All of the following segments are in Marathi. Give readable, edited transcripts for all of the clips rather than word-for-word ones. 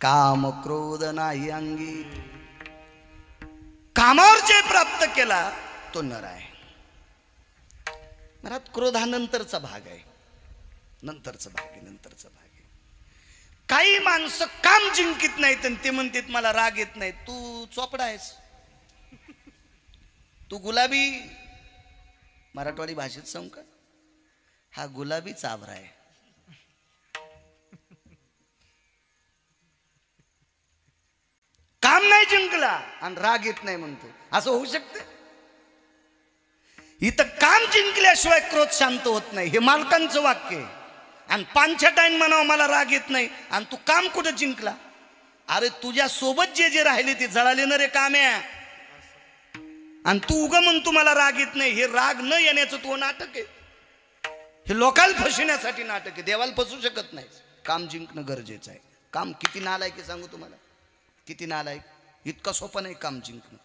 काम क्रोध नाही अंगी, कामावर जे प्राप्त केला तो नर आहे. महाराज क्रोध हा नंतरचा भाग आहे, नंतरचा भाग आहे, नंतरचा भाग आहे. काही माणसं काम जिंकित नाहीत आणि ते म्हणतात मला राग येत नाही. तू चोपडा आहेस, तू गुलाबी, मराठवाडी भाषेत सांगू का, हा गुलाबी चावरा आहे. काम नाही जिंकला आणि राग येत नाही म्हणतो, असं होऊ शकते? इथं काम जिंकल्याशिवाय क्रोध शांत होत नाही, हे मालकांचं वाक्य आहे. आणि पांचट टाइम म्हणावं मला राग येत नाही आणि तू काम कुठं जिंकला? अरे तुझ्या सोबत जे जे राहिले ते जळाले ना रे काम्या, आणि तू उगा म्हणतो मला राग येत नाही. हे राग न येण्याचं तो नाटक आहे, हे लोकांना फसवण्यासाठी नाटक आहे. देवाला फसवू शकत नाही. काम जिंकणं गरजेचं आहे. काम किती नालायक आहे सांगू तुम्हाला, किती नालायक. इतका सोपं नाही काम जिंकणं.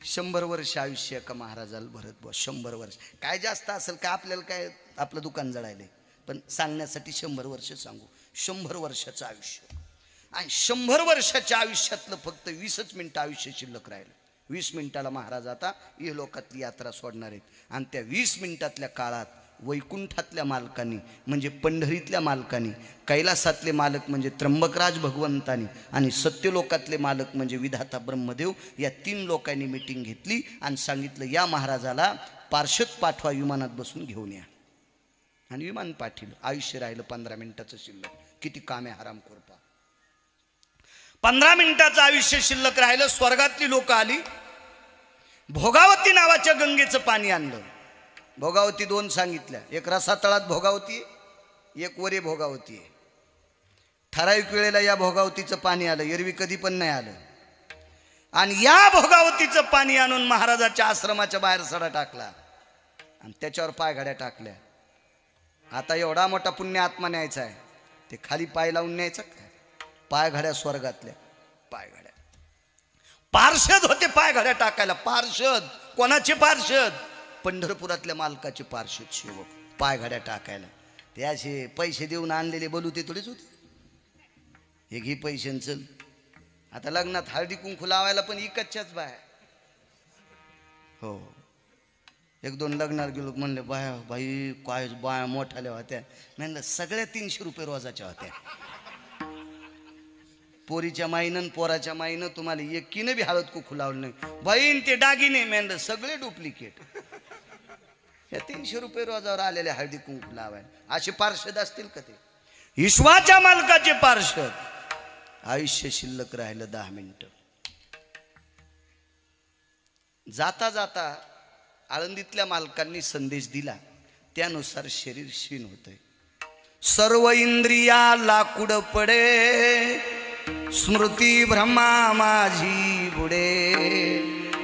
100 वर्ष आयुष्य का महाराजाला भरत बुवा, 100 वर्ष काय जास्त असेल का? आपल्याला काय आपलं दुकान जळायलंय, पण सांगण्यासाठी 100 वर्ष सांगू. 100 वर्षाचं आयुष्य आणि 100 वर्षाच्या आयुष्यातलं फक्त 20च मिनिटं आयुष्य शिल्लक राहिलं. 20 मिनिटाला महाराज आता इहलोकातली यात्रा सोडणार आहेत. आणि त्या 20 मिनिटातल्या काळात वैकुंठातल्या मालकांनी म्हणजे पंढरीतल्या मालकांनी, कैलासातले मालक म्हणजे त्र्यंबकराज भगवंतानी आणि सत्यलोकातले मालक म्हणजे विधाता ब्रह्मदेव, या 3 लोकांनी मीटिंग घेतली आणि सांगितलं या महाराजाला पार्षद पाठवा, विमानात बसून घेऊन या. आणि विमान पाठवलं. आयुष्य राहिलं 15 मिनिटाचं शिल्लक. किती काम आहे हराम खोरपा. 15 मिनिटाचं आयुष्य शिल्लक राहिलं. स्वर्गातली लोक आली, भोगावती नावाच्या गंगेचं पाणी आणलं. भोगावती 2 सांगितल्या, एक रसातळात भोगावती, एक वरे भोगावती आहे. ठराविक वेळेला या भोगावतीचं पाणी आलं, एरवी कधी पण नाही आलं. आणि या भोगावतीचं पाणी आणून महाराजाच्या आश्रमाच्या बाहेर सडा टाकला आणि त्याच्यावर पायघड्या टाकल्या. आता एवढा मोठा पुण्य आत्मा न्यायचा आहे, ते खाली पाय लावून न्यायचं काय? पायघड्या स्वर्गातल्या पायघड्या. पार्षद होते पायघड्या टाकायला. पार्षद कोणाचे? पार्षद पंढरपुरातल्या मालकाचे पार्षद सेवक पायघड्या टाकायला. ते असे पैसे देऊन आणलेले बोलू ते थोडेच होते. हे घे पैसे चल. आता लग्नात हळदी कुंकू लावायला पण इकडच्याच बाया. हो, 1-2 लग्नात गेलो, म्हणले बाया बाई काय बाया मोठाल्या होत्या. म्हणलं सगळ्या 300 रुपये रोजाच्या होत्या. पोरीच्या माईनं पोराच्या माईनं तुम्हाला एकीनं बी हळद कुंकू लावलं नाही. बहीण ते दागिने म्हणलं सगळे डुप्लिकेट. या 300 रुपये रोजावर आलेले हळदी कुंकू लावायला असे पार्षद असतील का? ते विश्वाच्या मालकाचे पार्षद. आयुष्य शिल्लक राहिलं 10 मिनिटं. जाता जाता आळंदीतल्या मालकांनी संदेश दिला, त्यानुसार शरीर क्षीण होतंय. सर्व इंद्रिया लाकूड पडे, स्मृती भ्रमा माझी बुडे,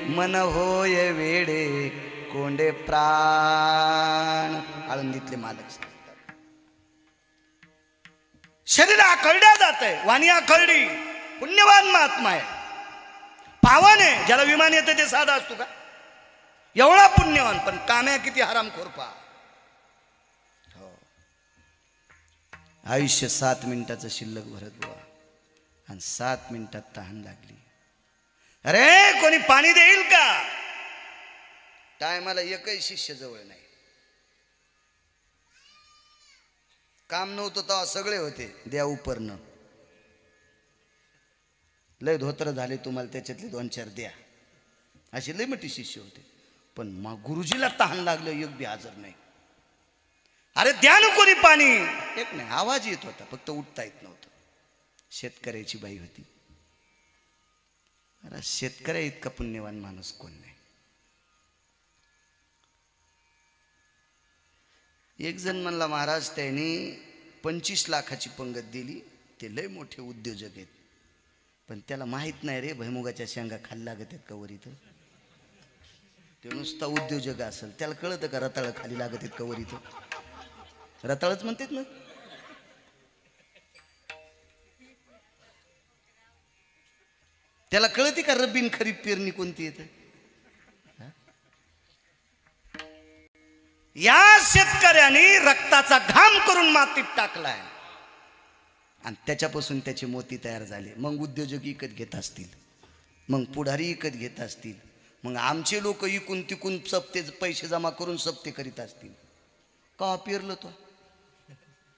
मन होय वेडे कोंडे प्राण. आळंदीतले मालक सांगतात. शरीर आखळड्या जात आहे, वाणी आखळडी. पुण्यवान महात्मा आहे, पावन आहे. ज्याला विमान येतं ते साधा असतो का? एवढा पुण्यवान, पण काम्या किती हराम खोरपा. हो, आयुष्य 7 मिनिटाचं शिल्लक भरत बुवा आणि 7 मिनिटात तहान लागली. अरे कोणी पाणी देईल का? टायमाला एकही शिष्य जवळ नाही. काम नव्हतं तेव्हा सगळे होते द्या उपरनं. लय धोत्र झाले तुम्हाला, त्याच्यातले 2-4 द्या, असे लय मोठे शिष्य होते. पण मग गुरुजीला तहान लागलं, एक बी हजर नाही. अरे द्या ना कोणी पाणी. एक नाही, आवाज येत होता, फक्त उठता येत नव्हतं. शेतकऱ्याची बाई होती. अरे शेतकऱ्या इतका पुण्यवान माणूस कोण नाही. एक जण म्हणला महाराज त्यांनी 25 लाखाची पंगत दिली, ते लय मोठे उद्योजक आहेत, पण त्याला माहित नाही रे भैमुगाच्या शेंगा खाली लागत आहेत कवर. इथं ते नुसता उद्योजक असेल, त्याला कळतं का रताळ खाली लागत आहेत कवर? इथं रताळच म्हणतात ना. त्याला कळते का रब्बीन खरीप पेरणी कोणती येते? या शेतकऱ्यांनी रक्ताचा घाम करून मातीत टाकलाय. आणि त्याच्यापासून त्याचे मोती तयार झाले. मग उद्योजक विकत घेत असतील, मग पुढारी विकत घेत असतील, मग आमचे लोक इकून तिकून सप्ते पैसे जमा करून सप्ते करीत असतील. का पेरलं तो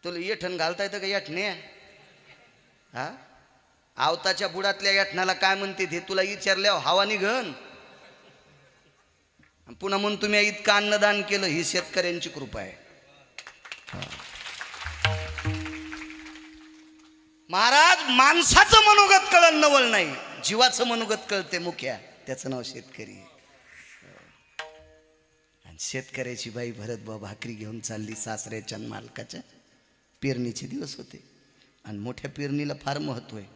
तुला येठण घालता येतं का येठणे? हा, आवताच्या बुडातल्या येठणाला काय म्हणते ते तुला विचारल्यावर हवा निघन. पुन्हा म्हणून तुम्ही इतकं अन्नदान केलं, ही शेतकऱ्यांची कृपा आहे. महाराज, माणसाचं मनोगत कळण नवल नाही, जीवाचं मनोगत कळते मुख्या, त्याचं नाव शेतकरी. आणि शेतकऱ्याची बाई भरत भाकरी घेऊन चालली सासऱ्याच्या मालकाच्या. पेरणीचे दिवस होते आणि मोठ्या पेरणीला फार महत्त्व आहे.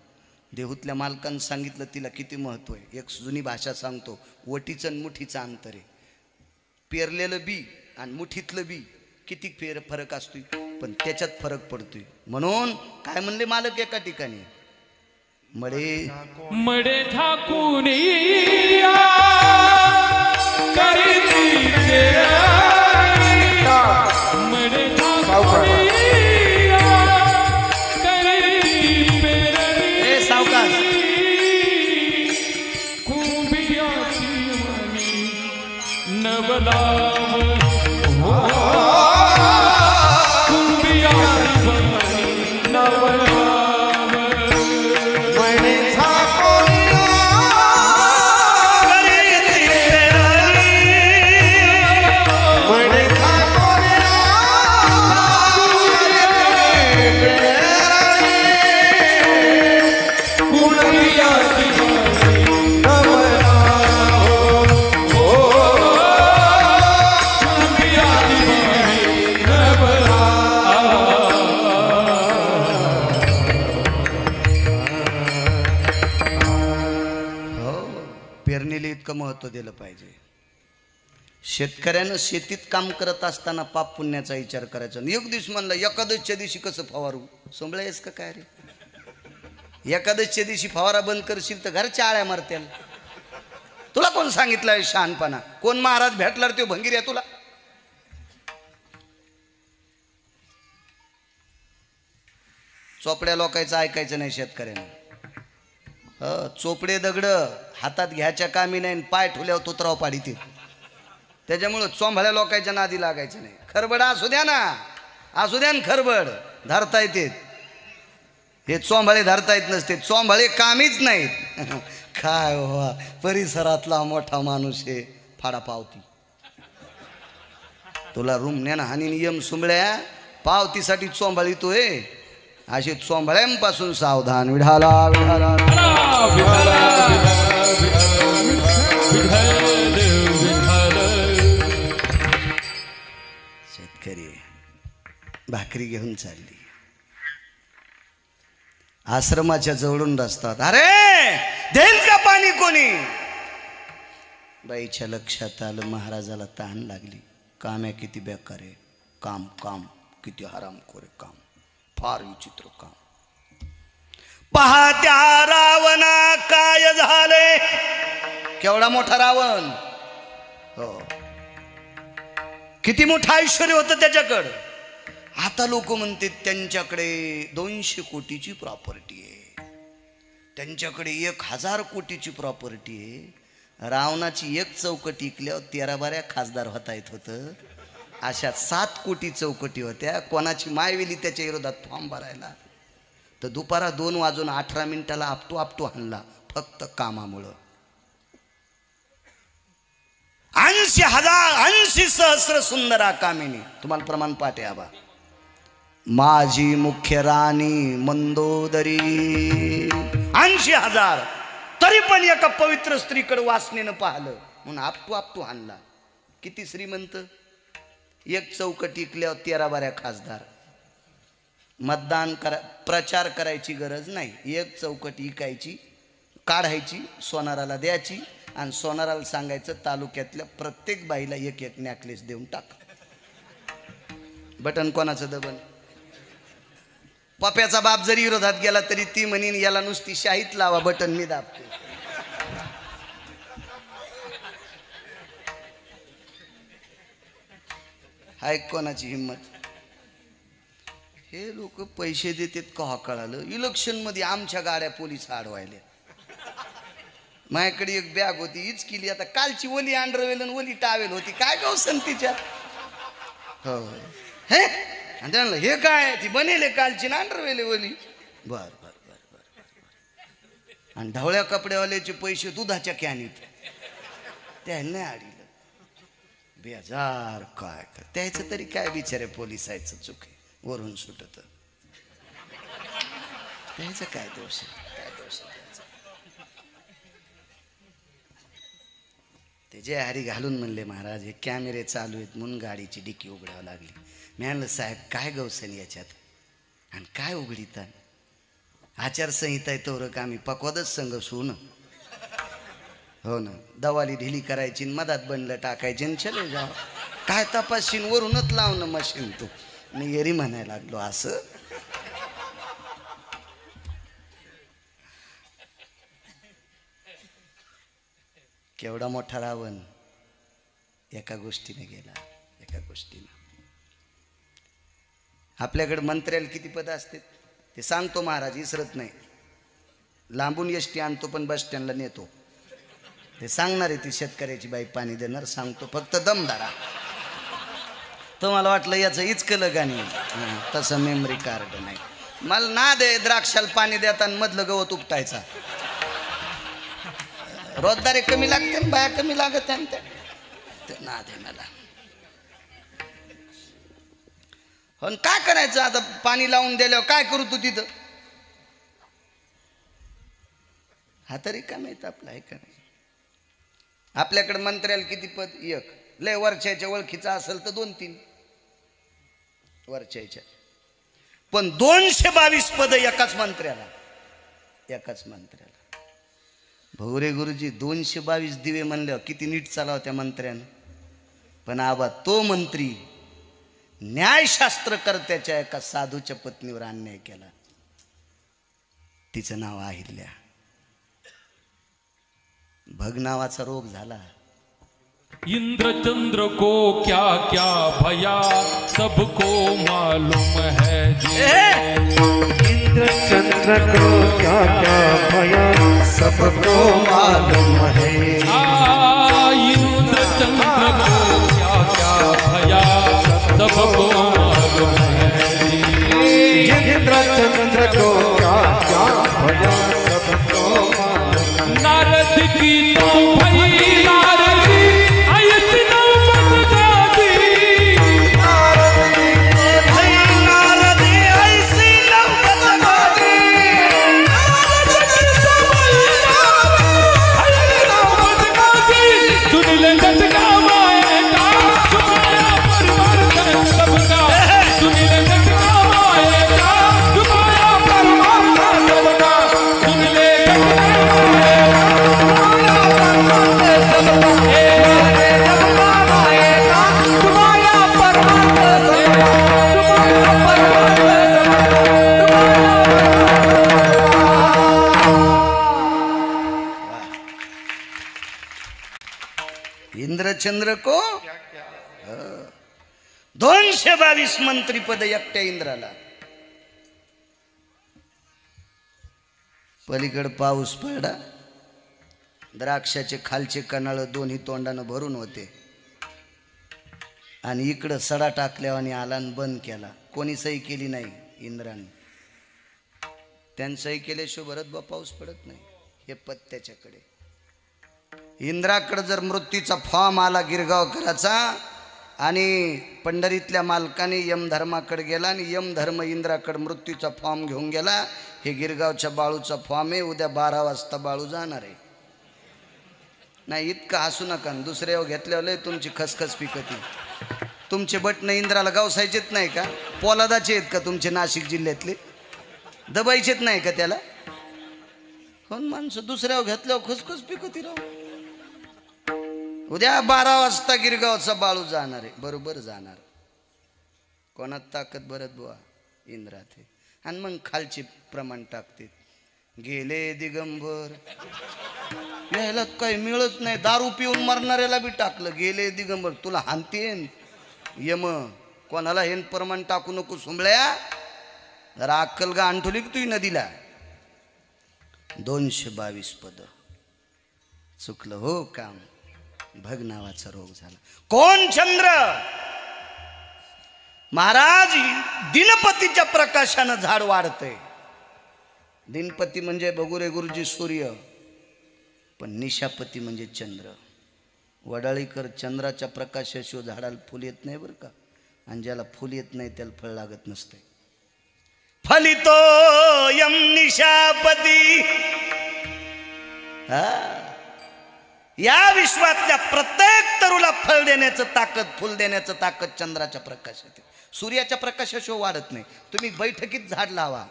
देहूतल्या मालकानं सांगितलं तिला किती महत्त्व आहे. एक जुनी भाषा सांगतो, वटीचं आणि मुठीचं अंतर आहे. पेरलेलं बी आणि मुठीतलं बी किती फरक असतोय, पण त्याच्यात फरक पडतोय. म्हणून काय म्हणले मालक एका ठिकाणी, मडे मडे ठाकून सावकाश महत्व दिलं पाहिजे. शेतकऱ्यानं शेतीत काम करत असताना पाप पुण्याचा विचार करायचा. एक दिवस म्हणलं एकादशीच्या दिवशी कसं फवारू, सोंबळायस का काय रे? एकादशीच्या दिवशी फवारा बंद करशील तर घरच्या आळ्या मारत्याल. तुला कोण सांगितलं शहाणपणा? कोण महाराज भेटला तो भंगीर आहे तुला? चोपड्या लोकांचं ऐकायचं नाही शेतकऱ्यानं. चोपडे दगड हातात घ्यायच्या कामी नाही, पाय ठुल्यावर तोतराव पाडी ते. त्याच्यामुळं चोंभाळ्या लोकांच्या नादी लागायचं नाही. खरबड असू द्या ना, असू द्या ना, खरबड धरता येते. हे चोंभाळे धरता येत नसते, चोंभाळे कामीच नाहीत. काय व्हा, परिसरातला मोठा माणूस आहे, फाडा पावती. तुला रूम न्या ना हानी नियम सुंबळ्या, पावतीसाठी चोंभाळीतोय. अशी चोंभाळ्यांपासून सावधान. विढाला विढाला शेतकरी भाकरी घेऊन चालली. आश्रमाच्या जवळून रस्तात, अरे देईल का पाणी कोणी? बाईच्या लक्षात आलं महाराजाला तहान लागली. काम आहे किती बेकार आहे, काम काम किती हरामखोर आहे काम, फार विचित्र काम. पहा त्या रावणा काय झाले. केवढा मोठा रावण, हो, किती मोठं ऐश्वर्य होतं त्याच्याकडं. आता लोक म्हणते त्यांच्याकडे 200 कोटीची प्रॉपर्टी आहे, त्यांच्याकडे 1000 कोटीची प्रॉपर्टी आहे. रावणाची एक चौकटी इकल्यावर 13-12 खासदार होता येत होतं. अशा 7 कोटी चौकटी होत्या. कोणाची मायवेली त्याच्या विरोधात फॉर्म भरायला, तर दुपारा 2:18 आपटू हाणला फक्त कामामुळं. 80 सहस्र सुंदरा कामिनी. तुम्हाला प्रमाण पाठ आहे आबा. माझी मुख्य राणी मंदोदरी. 80,000 तरी पण एका पवित्र स्त्रीकडे वासनेनं पाहिलं म्हणून आपटू हाणला. किती श्रीमंत. एक चौकटी इकल्यावर 13-12 खासदार. मतदान प्रचार करायची गरज नाही. एक चौकटी इकायची, काढायची, सोनाराला द्यायची आणि सोनाराला सांगायचं तालुक्यातल्या प्रत्येक बाईला एक नेकलेस देऊन टाक. बटन कोणाचं दबन? पप्याचा बाप जरी विरोधात गेला तरी ती म्हणीन याला नुसती शाहीत लावा, बटन मी दाबते. हाय कोणाची हिम्मत. हे लोक पैसे देतात का कळालं. इलेक्शन मध्ये आमच्या गाड्या पोलीस अडवायल्या. माझ्याकडे एक बॅग होती हीच केली. आता कालची ओली अंडरवेल आणि ओली टावेल होती. काय गवसन तिच्यात. हो हे आणि त्यांना हे काय ती बनेले कालची ना अंडरवेल ओली. बर बर बर बर बर. आणि ढवळ्या कपड्यावाल्याचे पैसे दुधाच्या कॅनीत त्याला नाही आडीलं. बेजार काय कर त्याचं तरी काय बिचारे पोलिसायचं चुक आहे. वरून सुटत त्याचं काय दोष आहे. काय दोष आहे त्याचा. ते जे हरी घालून म्हणले महाराज हे कॅमेरे चालू आहेत म्हणून गाडीची डिकी उघडावं लागली. मी म्हणलं साहेब काय गवसन याच्यात आणि काय उघडीता. आचारसंहिता आहे तोरक आम्ही पकवादच संघ ना. हो ना दवाली ढिली करायची मधात बनलं टाकायची आणि चले जाव. काय तपासीन वरूनच लावणं मशीन तू. मी येरी म्हणायला लागलो असं. केवढा मोठा रावण एका गोष्टीने गेला. एका गोष्टीने. आपल्याकडे मंत्र्याला किती पद असतात ते सांगतो महाराज इसरत नाही. लांबून एसटी आणतो पण बस स्टँडला नेतो. ते सांगणार आहे ती शेतकऱ्याची बाई पाणी देणार सांगतो फक्त दमदारा. तुम्हाला वाटलं याचं इचकलं गाणी तसं मेमरी कार्ड नाही. मला ना दे द्राक्षाला पाणी देताना मधलं गवत उपटायचा. रोजदारी कमी लागते बाया कमी लागत ते ना दे मला. हो काय करायचं आता पाणी लावून दिल्यावर काय करू तू तिथं. हा तरी का माहित आपला आहे का नाही. आपल्याकडे मंत्र्याला किती पद एक. लय वरच्याच्या ओळखीचा असेल तर 2-3 वरच्याच्या. पण 222 पद एकाच मंत्र्याला. एकाच मंत्र्याला. भवरे गुरुजी 222 दिवे म्हणल्यावर किती नीट चालाव त्या मंत्र्यानं. पण आबा तो मंत्री न्यायशास्त्रकर्त्याच्या एका साधूच्या पत्नीवर अन्याय केला. तिचं नाव अहिल्या. भग नावाचा रोग झाला. इंद्र चंद्र को क्या क्या भया सबको मालूम है इंद्र चंद्र को क्या क्या भया सबको मालूम है. इंद्र चंद्र को क्या क्या भया सबको मालूम है. इंद्र चंद्र को क्या क्या भया सबको मालूम. नारद की तो भई नारदी ऐसी नौबत गादी. नारदी ऐसी नौबत गादी. सुन ले झटका माए का छुपाया परमार्थ सबका. सुन ले झटका माए का छुपाया परमार्थ सबका. सुन ले इंद्रचंद्र को 222 मंत्री पद एकट्या इंद्राला. पलीकडे पाऊस पडला. द्राक्षाचे खालचे कणाळ दोन्ही तोंडानं भरून होते आणि इकडं सडा टाकल्यावर आणि आलान बंद केला. कोणी सही केली नाही इंद्राने. त्यानं सही केल्याशिवाय भरत बा पाऊस पडत नाही. हे पत्त्याच्याकडे. इंद्राकडे जर मृत्यूचा फॉर्म आला गिरगावकराचा आणि पंढरीतल्या मालकाने यमधर्माकडे गेला आणि यमधर्म इंद्राकडे मृत्यूचा फॉर्म घेऊन गेला. हे गिरगावच्या बाळूचा फॉर्म आहे. उद्या 12 वाजता बाळू जाणार आहे. नाही इतकं हसू नका. दुसऱ्या घेतल्यावर लय तुमची खसखस पिकती. तुमचे बटणं इंद्राला गावसायचेच नाही का. पोलादाचे आहेत का तुमचे नाशिक जिल्ह्यातले. दबायचेच नाही का त्याला. कोण माणसं दुसऱ्या घेतल्यावर खसखस पिकती राहू. उद्या 12 वाजता गिरगावचा बाळू जाणार आहे. बरोबर जाणार. कोणात ताकद भरत बुवा इंद्रात आहे. आणि मग खालचे प्रमाण टाकते. गेले दिगंबर. यायला काही मिळत नाही. दारू पिऊन मरणाऱ्याला बी टाकलं. गेले दिगंबर. तुला हानतेन यम. कोणाला हेन प्रमाण टाकू नको सुंबळ्या. जरा अक्कल गा आणठोली की तुही नदीला 222 पद चुकलं हो काम. भग नावाचा रोग झाला. कोण चंद्र? महाराज दिनपतीच्या प्रकाशानं झाड वाढतंय. दिनपती म्हणजे बगुरे गुरुजी सूर्य, पण निशापती म्हणजे चंद्र. वडाळीकर चंद्राच्या प्रकाशाशिवाय झाडाला फुल येत नाही बरं का. आणि ज्याला फुल येत नाही त्याला फळ लागत नसते. फलितो यम निशापती. या विश्वातल्या प्रत्येक तरुला फळ देण्याचं ताकद, फुल देण्याचं ताकद चंद्राच्या प्रकाशात आहे. सूर्याच्या प्रकाशाशिवाय वाढत नाही. तुम्ही बैठकीत झाड लावा,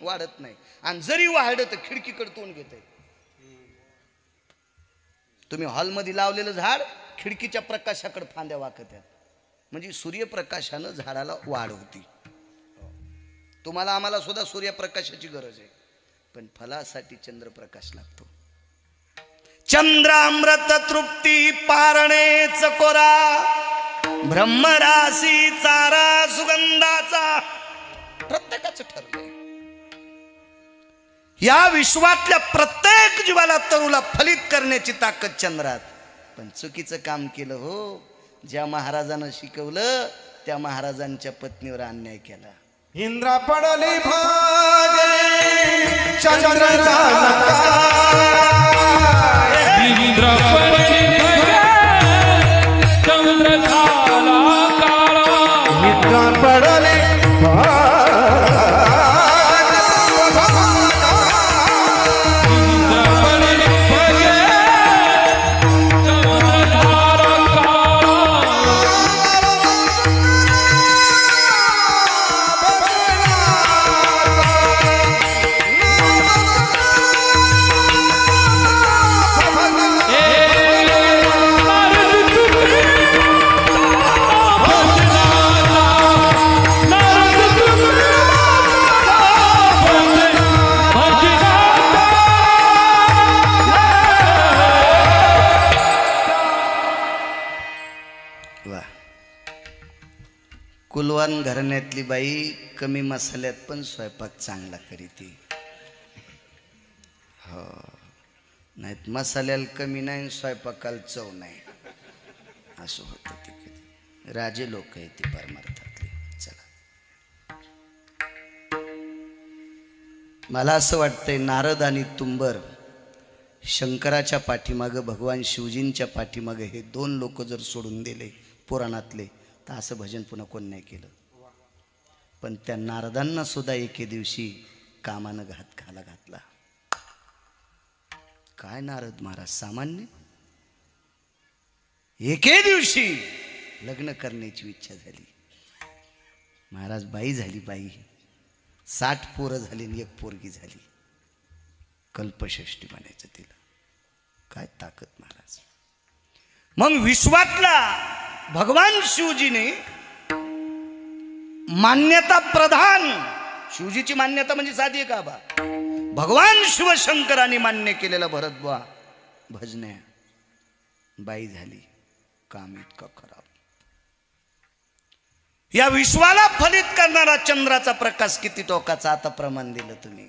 वाढत नाही. आणि जरी वाढलं तर खिडकीकडे तोंड घेत. तुम्ही हॉलमध्ये लावलेलं झाड खिडकीच्या प्रकाशाकडे फांद्या वाकत आहेत. म्हणजे सूर्यप्रकाशानं झाडाला वाढ होती. तुम्हाला आम्हाला सुद्धा सूर्यप्रकाशाची गरज आहे, पण फलासाठी चंद्रप्रकाश लागतो. चंद्रामृत तृप्ती पारणे चकोरा, ब्रह्मराशी चारा सुगंधाचा. प्रत्येकाचं ठरलंय. या विश्वातल्या प्रत्येक जीवाला तरुला फलित करण्याची ताकद चंद्रात. पण चुकीचं काम केलं हो. ज्या महाराजानं शिकवलं त्या महाराजांच्या पत्नीवर अन्याय केला. इंद्रा पडले भागे चंद्र इंद्र चंद्र झाला काळा. इंद्रा पडले कुलवान घराण्यातली बाई कमी मसाल्यात पण स्वयंपाक चांगला करीती. हो, नाहीत मसाल्याला कमी नाही, स्वयंपाकाला चव नाही, असं होतं ते. कधी राजे लोक आहेत ते परमार्थातले. चला, मला असं वाटतंय नारद आणि तुंबर शंकराच्या पाठीमागं, भगवान शिवजींच्या मागे हे दोन लोक जर सोडून दिले पुराणातले, तर असं भजन पुन्हा कोण नाही केलं. पण त्या नारदांना सुद्धा एके दिवशी कामानं घाला घातला. काय नारद महाराज सामान्य. एके दिवशी लग्न करण्याची इच्छा झाली. महाराज बाई झाली. बाई 60 पोरं झाली आणि 1 पोरगी झाली. कल्पषष्ठी म्हणायचं तिला. काय ताकद महाराज. मग विश्वातला भगवान शिवजीने मान्यता प्रधान, शिवजीची मान्यता म्हणजे साधी आहे का बा, भगवान शिवशंकरांनी मान्य केलेला भरतबुवा भजन्या बाई झाली. काम इतकं खराब. या विश्वाला फलित करणारा चंद्राचा प्रकाश किती टोकाचा. आता प्रमाण दिलं तुम्ही.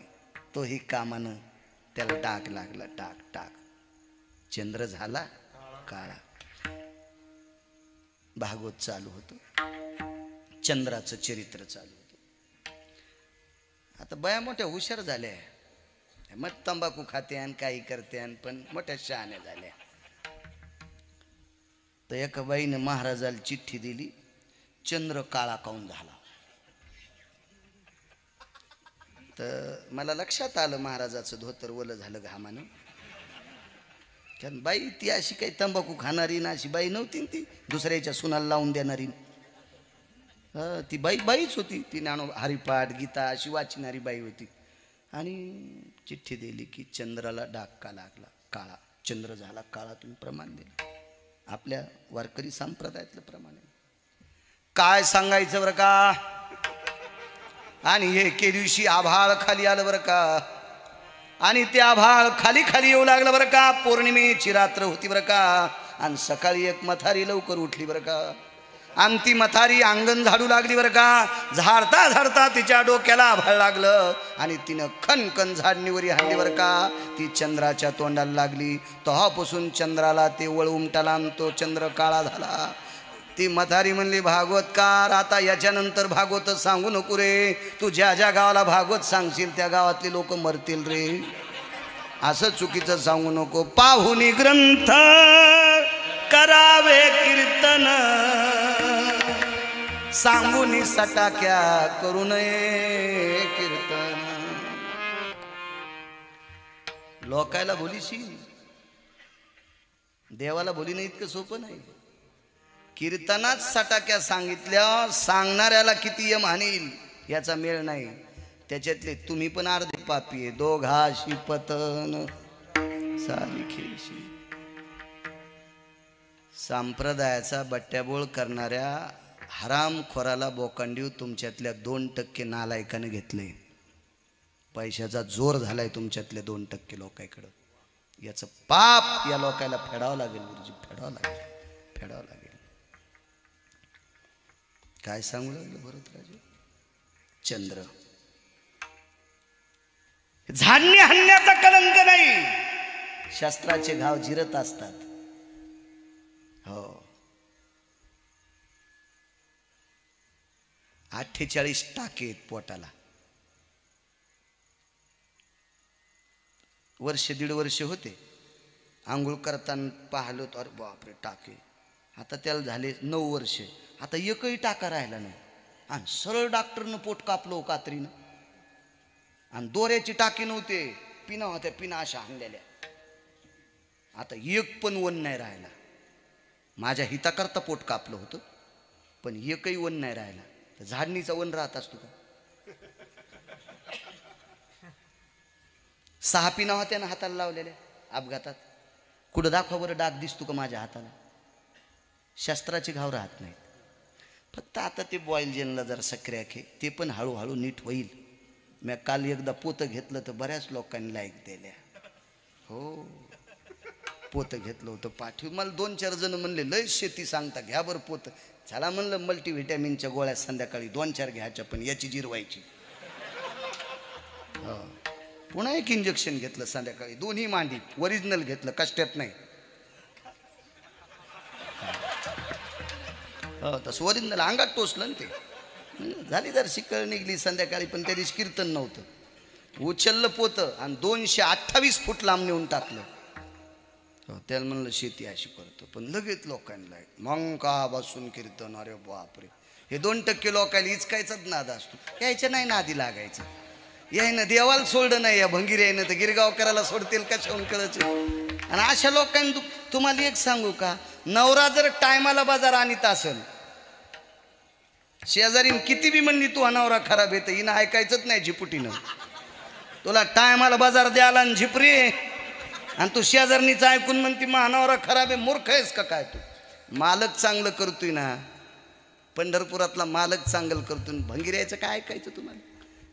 तोही कामानं त्याला डाग लागला. डाग. चंद्र झाला काळा. भागवत चालू होतं, चंद्राचं चरित्र चालू होतं. आता बया मोठ्या हुशार झाल्या. मग तंबाखू खाते आणि काही करते, पण मोठ्या शहाण्या झाल्या. तर एका बाईने महाराजाला चिठ्ठी दिली, चंद्र काळा काऊन झाला. तर मला लक्षात आलं महाराजाचं धोतर ओलं झालं घामानं. कारण बाई ती अशी काही तंबाखू खाणारी ना अशी बाई नव्हती. ती दुसऱ्याच्या सुनाला लावून देणारी ती बाईच होती. ती ज्ञानो हरिपाठ गीता अशी वाचणारी बाई होती. आणि चिठ्ठी दिली की चंद्राला डाग का लागला, काळा. चंद्र झाला काळा. तुम्ही प्रमाण दिलं. आपल्या वारकरी संप्रदायातलं प्रमाण आहे. काय सांगायचं बरं का. आणि एके दिवशी आभाळ खाली आलं बरं का. आणि ते आभाळ खाली येऊ लागलं बरं का. पौर्णिमेची रात्र होती बरं का. आणि सकाळी एक मथारी लवकर उठली बरं का. आणि ती म्हातारी अंगण झाडू लागली बरं का. झाडता झाडता तिच्या डोक्याला आभाळ लागलं आणि तिनं खनखन झाडणीवरी हाणली बरं का. ती चंद्राच्या तोंडाला लागली. तेव्हापासून चंद्राला ते वळ उमटाला आणि तो चंद्र काळा झाला. ती म्हातारी म्हणली, भागवतकार आता याच्यानंतर भागवत सांगू नको रे. तू ज्या ज्या गावाला भागवत सांगशील त्या गावातली लोक मरतील रे. असं चुकीचं सांगू नको. पाहुनी ग्रंथ करावे कीर्तन, सांगूनी सटाक्या करू नये कीर्तन. लोकायला बोलीशी, देवाला बोली नाही इतकं सोपं नाही. कीर्तनात सटाक्या सांगितल्या, सांगणाऱ्याला किती यम आणील याचा मेळ नाही. त्याच्यातले तुम्ही पण अर्धे पापी आहे. दोघाशी पतन सारिखेशी. संप्रदायाचा बट्ट्याबोळ करणाऱ्या हरामखोराला बोकांडीव तुमच्यातल्या 2% नालायकाने घेतले. पैशाचा जोर झालाय तुमच्यातल्या 2% लोकांकडं. याचं पाप या लोकांना फेडावं लागेल गुरुजी, फेडावं लागेल, फेडावं लागेल. काय सांगू लागलं भरतराजे. चंद्र झाडणी हाणण्याचा कलंक नाही. शस्त्राचे घाव जिरत असतात. हो 48 टाके आहेत पोटाला. वर्ष 1.5 वर्ष होते. आंघोळ करताना पाहिलं तर अरे बापरे टाके. आता त्याला झाले 9 वर्ष. आता एकही टाका राहिला नाही. आणि सरळ डॉक्टरनं पोट कापलं कात्रीनं. आणि दोऱ्याची टाकी नव्हते, पिना होत्या, पिना अशा हाणलेल्या. आता एक पण वन नाही राहिला. माझ्या हिताकरता पोट कापलं होतं पण एकही वन नाही राहिला. तर झाडणीचा वन राहत असतो का. 6 पिना होत्या ना हाताला लावलेल्या अपघातात. कुठं दाखवा बरं डाग दिसतो का माझ्या हाताला. शस्त्राचे घाव राहत नाहीत. फक्त आता ते बॉईल जेनला जरा सक्रिय घे, ते पण हळूहळू नीट होईल. मी काल एकदा पोतं घेतलं तर बऱ्याच लोकांनी लाईक दिल्या. हो पोतं घेतलं होतं पाठीव. मला 2-4 जण म्हणले लय शेती सांगता घ्या बरं पोतं. झाला म्हणलं मल्टीव्हिटॅमिनच्या गोळ्या संध्याकाळी 2-4 घ्यायच्या पण याची जिरवायची. हो पुन्हा एक इंजेक्शन घेतलं संध्याकाळी. दोन्ही मांडी ओरिजिनल घेतलं, कष्टात नाही. हो तसं ओरिजिनल अंगात टोचलं ना ते. झाली जर शिकळ निघली संध्याकाळी. पण त्या दिवशी कीर्तन नव्हतं. उचललं पोतं आणि 228 फूट लांब नेऊन टाकलं. हो त्याला म्हणलं शेती अशी करतो. पण लगेच लोकांना मग का बसून कीर्तन. अरे बापरे. हे 2% लोकांना इचकायचाच नाद असतो. यायच्या नाही नादी लागायचं. यायनं देवाला सोडलं नाही. या भंगीर यायनं तर गिरगावकराला सोडतील का शेवून कळायचं. आणि अशा लोकांनी तुम्हाला एक सांगू का, नवरा जर टायमाला बाजार आणीत असेल, शेजारीन किती बी म्हणली तू अनावरा खराब येतं, हिनं ऐकायचंच नाही झिपुटीनं. तुला टायमाला बाजार द्यायला आणि झिपरी. आणि तू शेजारणीचं ऐकून म्हणती मग अनावरा खराब आहे. मूर्ख आहेस का काय तू. मालक चांगलं करतोय ना. पंढरपुरातला मालक चांगलं करतोय. भंगिऱ्याचं काय ऐकायचं तुम्हाला.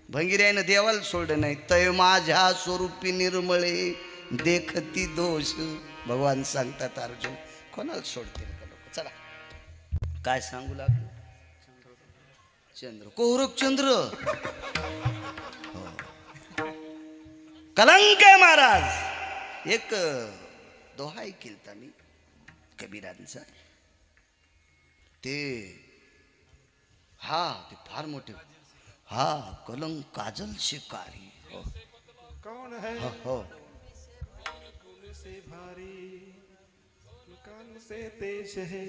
भंगिऱ्यानं देवाला सोडलं नाही. तय माझ्या स्वरूपी निर्मळे देखती दोष. भगवान सांगतात अर्जुन कोणाला सोडते लोक. चला काय सांगू लागलो. चंद्र कोहरक चंद्र कलंक आहे महाराज. एक दोहा ऐकलता मी कबीरांचा. ते ते फार मोठे. कलंक काजल शिकारी. कौन है हो से भारी कान से तेज है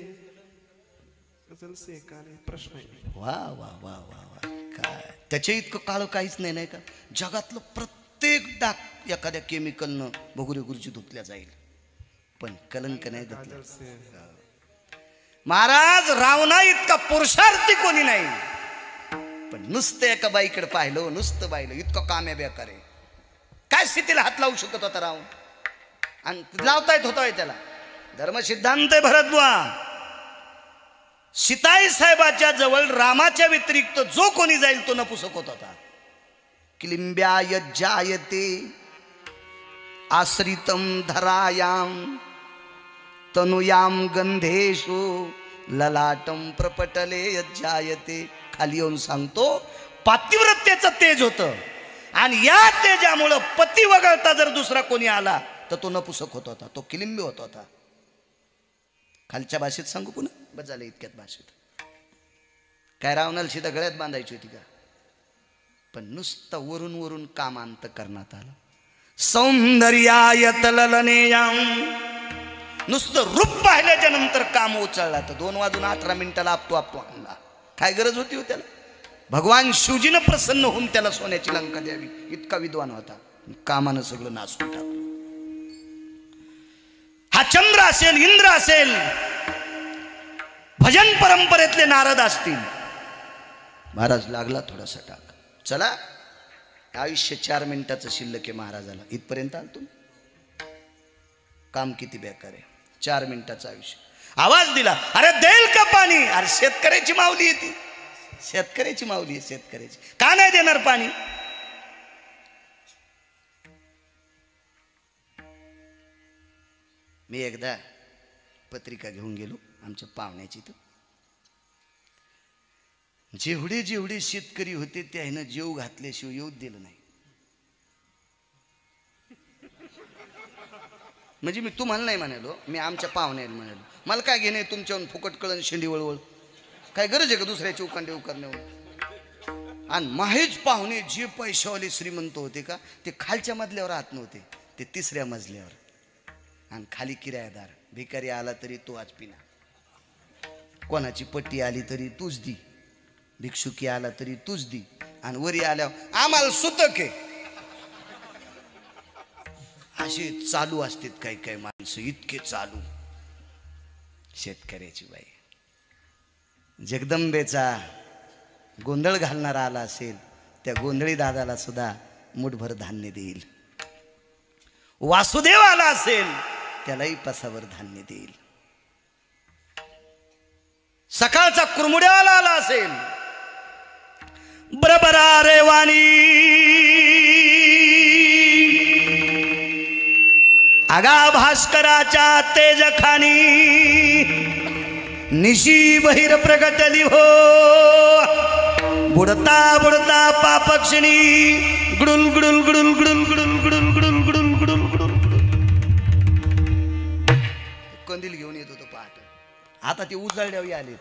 गजल से काले प्रश्न है. वा वा वा वा वा. काय त्याच्या इतकं काळं काहीच नाही नाही का. जगातलं प्रत्येक डाग एखाद्या केमिकलनं बघुरे गुरुजी धुतल्या जाईल पण कलंक नाही धुतला. महाराज रावणा इतका पुरुषार्थी कोणी नाही. पण नुसतं एका बाईकडे पाहिलं, नुसतं पाहिलं, इतकं काम्या बेकार आहे. काय स्थितीला हात लावू शकत होता रावण. आणि लावता येत होता त्याला. धर्मसिद्धांत भरद्वा. सीताई साहेबाच्या जवळ रामाच्या व्यतिरिक्त जो कोणी जाईल तो नपुसक होत होता. क्लिंब्याय जायते आश्रितम धरायाम तनुयाम गंधेषु ललाटम प्रपटले यज्जायते. खाली येऊन सांगतो पातिव्रत्याचं तेज होतं आणि या तेजामुळं पती वगळता जर दुसरा कोणी आला तर तो नपुसक होत होता, तो किलिंबी होत होता. खालच्या भाषेत सांगू पुन्हा, बस झालं इतक्यात भाषेत. काय रावणाला सीधा गळ्यात बांधायची होती का? पण नुसतं वरून वरून काम अंत करण्यात आलं. सौंदर्याय तललनेयाम, नुसतं रूप पाहिल्याच्या नंतर काम उचलला. तर 2:18 आपतो आणला. काय गरज होती हो त्याला? भगवान शिवजीनं प्रसन्न होऊन त्याला सोन्याची लंका द्यावी, इतका विद्वान होता. कामानं सगळं नासून टाकलं. हा चंद्र असेल, इंद्र असेल, भजन परंपरेतले नारद असतील. महाराज लागला थोडासा टाक. चला, आयुष्य 4 मिनिटाचं शिल्लक आहे महाराजाला. इथपर्यंत आल तुम्ही. काम किती बेकार आहे. 4 मिनिटाचं आयुष्य. आवाज दिला, अरे देईल का पाणी? अरे शेतकऱ्याची माऊली आहे ती, शेतकऱ्याची माऊली आहे, शेतकऱ्याची. का नाही देणार पाणी? मी एकदा पत्रिका घेऊन गेलो आमच्या पाहुण्याची. तर जेवढे जेवढे शेतकरी होते त्यानं जेव घातल्याशिवाय येऊच दिलं नाही. म्हणजे मी तुम्हाला नाही म्हणालो, मी आमच्या पाहुण्याला म्हणालो. मला काय घेणे तुमच्याहून फुकट कळण शेंडी वळवळ. काय गरज आहे का दुसऱ्याची उकांडे उकरण्यावर? आणि माहीच पाहुणे जे पैशावाले श्रीमंत होते का ते खालच्या मजल्यावर राहत नव्हते, ते 3ऱ्या मजल्यावर. आणि खाली किरायादार. भिकारी आला तरी तो आज पिना, कोणाची पट्टी आली तरी तूच दी, भिक्षुकी आला तरी तूच दी. आणि वरी आल्यावर आम्हाला सुतक आहे. असे चालू असतात काही काही माणसं, इतके चालू. शेतकऱ्याची बाई जगदंबेचा गोंधळ घालणारा आला असेल, त्या गोंधळी दादाला सुद्धा मुठभर धान्य देईल. वासुदेव आला असेल त्यालाही पसावर धान्य देईल. सकाळचा कुरमुड्याला आला असेल, बरबरा रे वाणी आगा भास्कराच्या तेजखानी निशी बहिर प्रगटली हो. बुडता बुडता पापक्षिणी गुडुल गुडुल गुडुल गुडुल गुडुल गुडुल गुडुल गुडुल गुडुल गुडुल. कंदील घेऊन येत होतो पहाट. आता ते उजळल्यावर आले.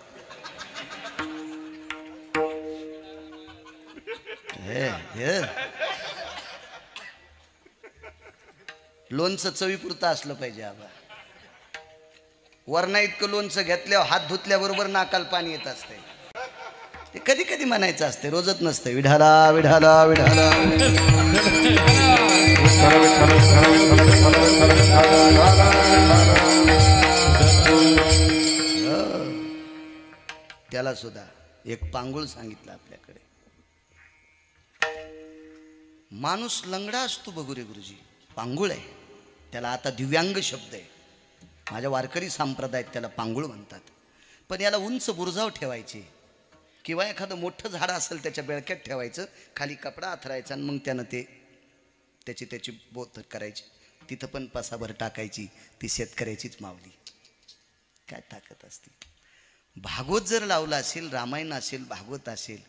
लोणचं चवीपुरतं असलं पाहिजे. आबा वरणा इतकं लोणचं घेतल्यावर हात धुतल्याबरोबर नाकाल पाणी येत असते. ते कधी कधी म्हणायचं असते, रोजच नसतं. विढाला विढाला विढाला. त्याला सुद्धा एक पांगुळ सांगितलं आपल्याकडे. माणूस लंगडा असतो बघू रे गुरुजी, पांगुळ आहे त्याला. आता दिव्यांग शब्द आहे. माझ्या वारकरी संप्रदायात त्याला पांगुळ म्हणतात. पण याला उंच बुरजाव ठेवायचे किंवा एखादं मोठं झाड असेल त्याच्या बेळक्यात ठेवायचं, खाली कपडा आथरायचा आणि मग त्यानं ते त्याची बोत करायची. तिथं पण पसाभर टाकायची. ती शेतकऱ्याचीच माऊली. काय ताकद असते. भागवत जर लावला असेल, रामायण असेल, भागवत असेल,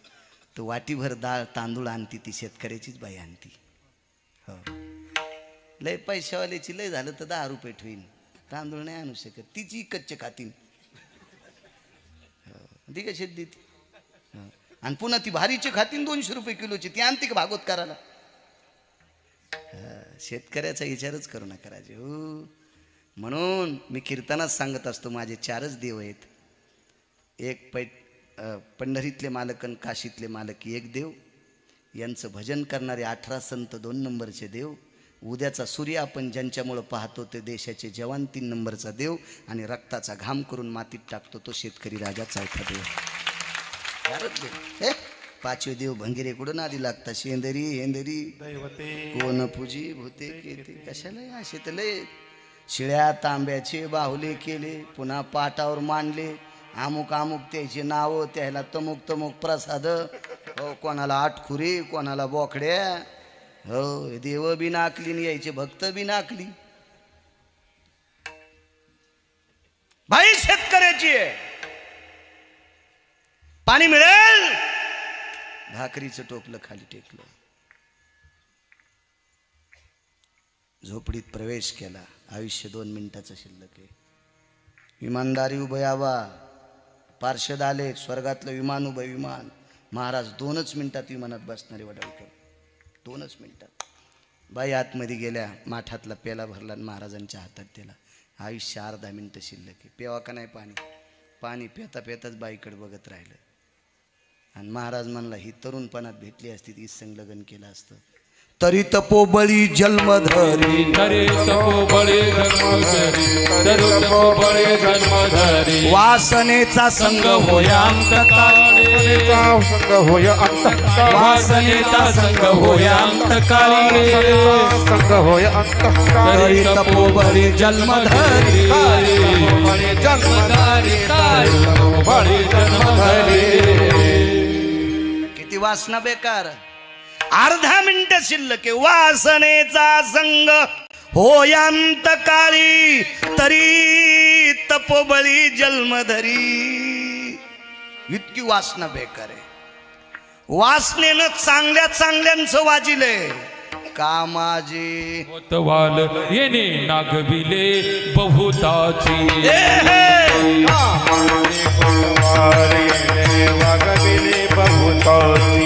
तर वाटीभर डाळ तांदूळ आणती ती शेतकऱ्याचीच बाई आणती. हो, लय पैशावाल्याची लय झालं तर 10 रुपये ठेवीन, तांदूळ नाही आणू शकत. तिची कच्चे खातीन. ती कशी देते. आणि पुन्हा ती भारीची खातीन 200 रुपये किलोची, ती आणते का भागवत करायला? शेतकऱ्याचा विचारच करू नका राजे हो. म्हणून मी कीर्तनात सांगत असतो, माझे 4च देव आहेत. एक पंढरीतले मालक आणि काशीतले मालक एक देव. यांचं भजन करणारे 18 संत 2 नंबरचे देव. उद्याचा सूर्य आपण ज्यांच्यामुळं पाहतो ते देशाचे जवान 3 नंबरचा देव. आणि रक्ताचा घाम करून मातीत टाकतो तो शेतकरी राजा 4था देव. 5वे देव भंगिरे कुठून आधी लागतात. शेंदरी हेंदरी कोण पूजी भूते केते. कशाला असे तर लय शिळ्या तांब्याचे बाहुले केले, पुन्हा पाटावर मांडले. अमुक अमुक त्याची नावं, त्याला तमुक तमुक प्रसाद. हो, कोणाला आटखुरी, कोणाला बोकड्या. हो, देव बी नाकली यायचे भक्त बी नाकली. बाई शेतकऱ्याची आहे. पाणी मिळेल. भाकरीचं टोपलं खाली टेकलं, झोपडीत प्रवेश केला. आयुष्य 2 मिनिटाचं शिल्लक आहे. इमानदारी उभं यावा. पार्षद आले, स्वर्गातलं विमान उभं. विमान महाराज 2च मिनिटात विमानात बसणारे वडाळकर, 2च मिनिटात. बाई आतमध्ये गेल्या, माठातला पेला भरला आणि महाराजांच्या हातात दिला. आयुष्य अर्धा मिनिटं शिल्लक आहे. पेवा का नाही पाणी? पाणी पेता पेताच बाईकडे बघत राहिलं. आणि महाराज म्हणला, ही तरुणपणात भेटली असती ती संलग्न केलं असतं. तरी तपोबळी जन्मधरी, तरी तपोबळी जन्मधरी, तरी तपोबळी जन्मधरी, वासनेचा संग होयांतकाळी, संग होय अंतकाळी, वासनेचा संग होय अंतकाळी, संग होय अंतकाळी. तरी तपोबळी जन्मधरी, तपोबळी जन्मधरी, तपोबळी जन्मधरी. किती वासना बेकार. अर्धा मिनिट शिल्लक आहे. वासनेचा संग होयांत काळी, तरी तपोबळी जन्मधरी. इतकी वासना बेकार आहे. वासनेनं चांगल्या चांगल्यांचं वाजिले. कामाजी मोतवाल येणे नागविले बहुताची, वागविले बहुताची.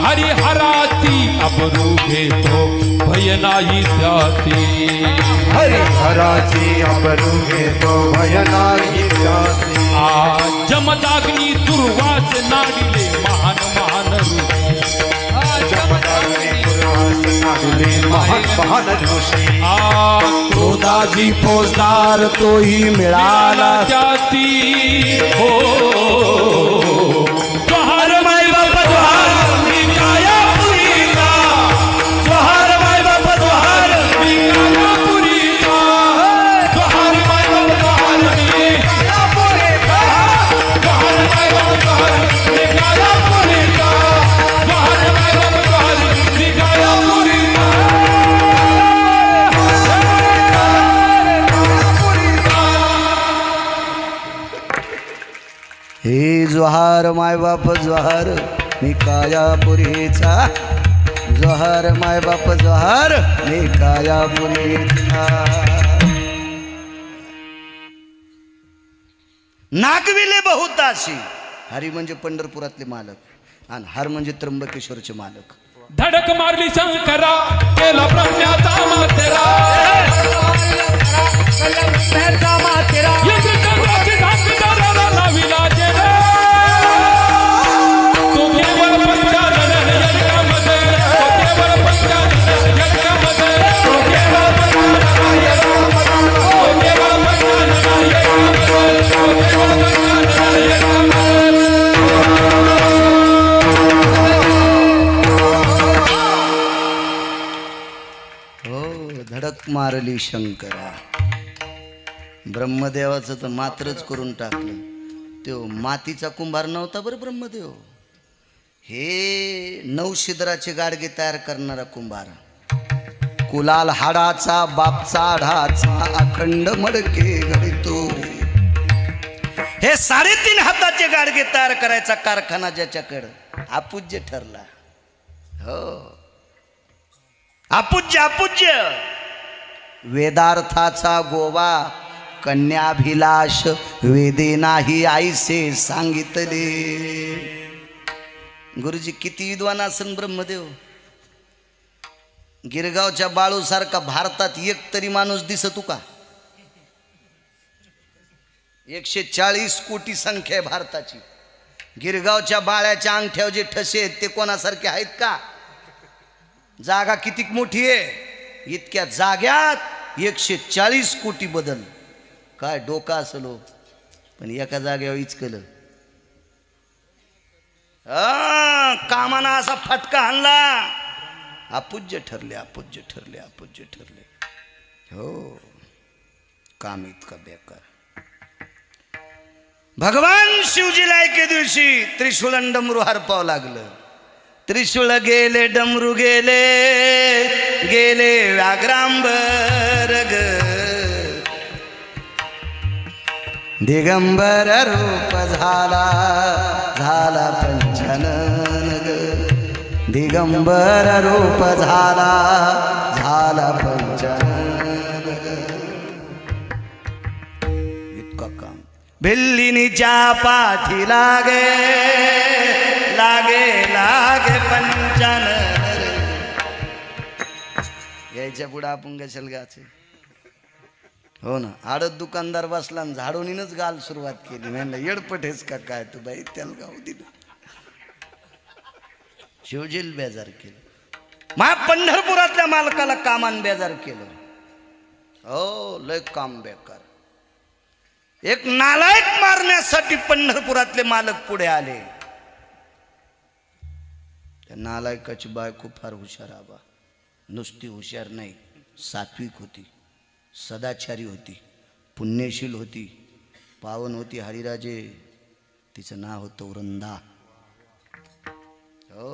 हरिहराची अबरू घेतो भय नाही त्याची, हरिहराची अबरू घेतो भय नाही त्याची. जमदाग्नी दुर्वास नाडिले महान महान महान ऋषी. क्रोधाजी फौजदार तोही मिळाला जाती हो. जोहार माय बाप जोहार, मी कायापुरीचा. जोहार माय बाप जोहार, मी कायापुरीचा. जोहार माय बाप जोहार, मी कायापुरीचा. जोहार माय बाप जोहार, मी कायापुरीचा. जोहार माय बाप जोहार, मी कायापुरीचा. हे जोहार माय बाप जोहार, मी कायापुरीचा. जोहार माय बाप जोहार, मी कायापुरीचा. नागविले बहुताशी. हरी म्हणजे पंढरपुरातले मालक आणि हर म्हणजे त्र्यंबकेश्वरचे मालक. धडक मारली शंकरा, केला ब्रह्म्याचा मातेरा. यज्ञचंद्राची धाकदाराला लाविला जेरा. तो केवळ पंचानन यज्ञामध्ये, तो केवळ पंचानन यज्ञामध्ये, तो केवळ पंचानन यज्ञामध्ये, तो केवळ पंचानन यज्ञामध्ये, तो केवळ पंचानन यज्ञामध्ये. हो, धडक मारली शंकरा. ब्रह्मदेवाचं तर मात्रच करून टाकलं. तो मातीचा कुंभार नव्हता बरं ब्रह्मदेव. हे 9 छिद्राचे गाडगे तयार करणारा कुंभार. कुलाल हाडाचा बापचा ढाचा अखंड मडके घडतो. हे 3.5 हाताचे गाडगे तयार करायचा कारखाना ज्याच्याकडं अपूज्य ठरला. हो, अपूज्य अपूज्य. वेदार्थाचा गोवा कन्याभिलाष वेदे नाही आईसे सांगितले. गुरुजी किती विद्वान असन ब्रह्मदेव. गिरगावच्या बाळूसारखा भारतात एक तरी माणूस दिसतो का? 140 कोटी संख्या आहे भारताची. गिरगावच्या बाळ्याच्या अंगठ्यावर जे ठसे आहेत ते कोणासारखे आहेत का? जागा किती मोठी आहे. इतक्या जाग्यात 140 कोटी बदल. काय डोका असलो पण एका जागेवर इचकलं. कामाना असा फटका हाणला. अपूज्य ठरले, अपूज्य ठरले, अपूज्य ठरले. हो, काम इतका बेकार. भगवान शिवजीला एके दिवशी त्रिशूळ डमरू हरपावं लागलं. त्रिशूळ गेले, डमरू गेले, गेले व्याघ्रांबर ग. दिगंबर रूप झाला झाला पंचानन ग दिगंबर रूप झाला झाला पंचानन ग इतकं काम भिल्लिनीच्या पाठी लागे लागे लागे पंचानन यायच्या पुढे आपण कशाला गाचे हो ना आडत दुकानदार बसला आणि झाडोनीनच गाल सुरुवात केली म्हणलं येडपटेच का काय तू बाई त्याला गाव दिलं शिवजील बेजार केलं मा पंढरपुरातल्या मालकाला कामान बेजार केलं हो लय काम बेकार एक नालायक मारण्यासाठी पंढरपुरातले मालक पुढे आले त्या नालायकाची बायको फार हुशार आबा नुसती हुशार नाही सात्विक होती सदाचारी होती पुण्यशील होती पावन होती हरिराजे तिचं नाव होतं वृंदा हो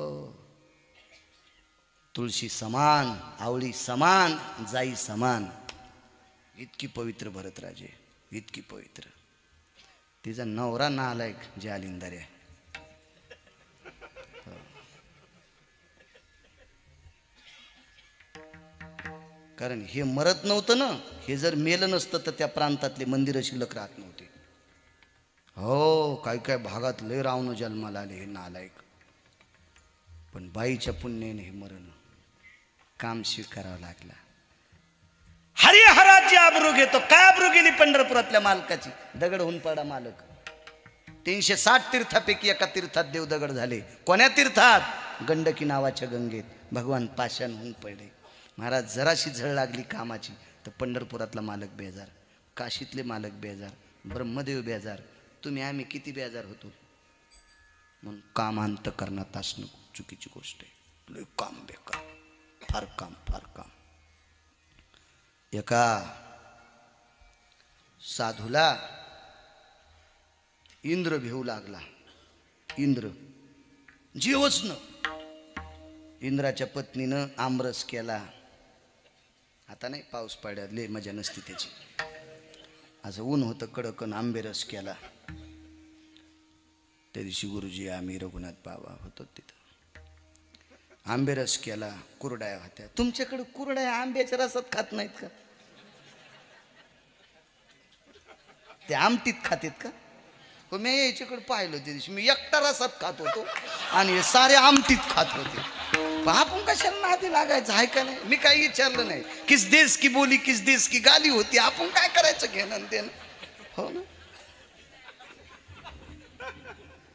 तुळशी समान आवळी समान जाई समान इतकी पवित्र भरतराजे इतकी पवित्र तिचा नवरा नालायक जालिंदर आहे कारण हे मरत नव्हतं ना हे जर मेलं नसतं तर त्या प्रांतातले मंदिर शिल्लक राहत नव्हते हो काय काय भागात लय रावण जन्माला आले हे नालायक पण बाईच्या पुण्याने हे मरण काम स्वीकारावं लागला हरिहराची आबरू घेतो काय आबरू गेली पंढरपुरातल्या मालकाची दगड होऊन पडा मालक 360 तीर्थापैकी एका तीर्थात देव दगड झाले कोण्या तीर्थात गंडकी नावाच्या गंगेत भगवान पाषाण होऊन पडले महाराज जराशी झळ लागली कामाची तर पंढरपुरातला मालक बेजार काशीतले मालक बेजार ब्रह्मदेव बेजार तुम्ही आम्ही किती बेजार होतो म्हणून काम अंत करण्यात असणं चुकीची गोष्ट आहे लय काम बेकार फार काम एका साधूला इंद्र भेऊ लागला इंद्र जीवच न इंद्राच्या पत्नीनं आमरस केला आता नाही पाऊस पडला लय मजा नसती त्याची असं ऊन होतं कडकन आंबेरस केला त्या दिवशी गुरुजी आम्ही रघुनाथ बाबा होतो तिथं आंबेरस केला कुरड्या होत्या तुमच्याकडे कुरड्या आंब्याच्या रसात खात नाहीत का ते आमटीत खातेत का हो मी याच्याकडे पाहिलं त्या दिवशी मी एकटा रसात खात होतो आणि सारे आमटीत खात होते आपण कशाला नादी लागायचं आहे का नाही मी काही विचारलं नाही किस देश की बोली किस देश की गाली होती आपण काय करायचं घेणं देणं हो ना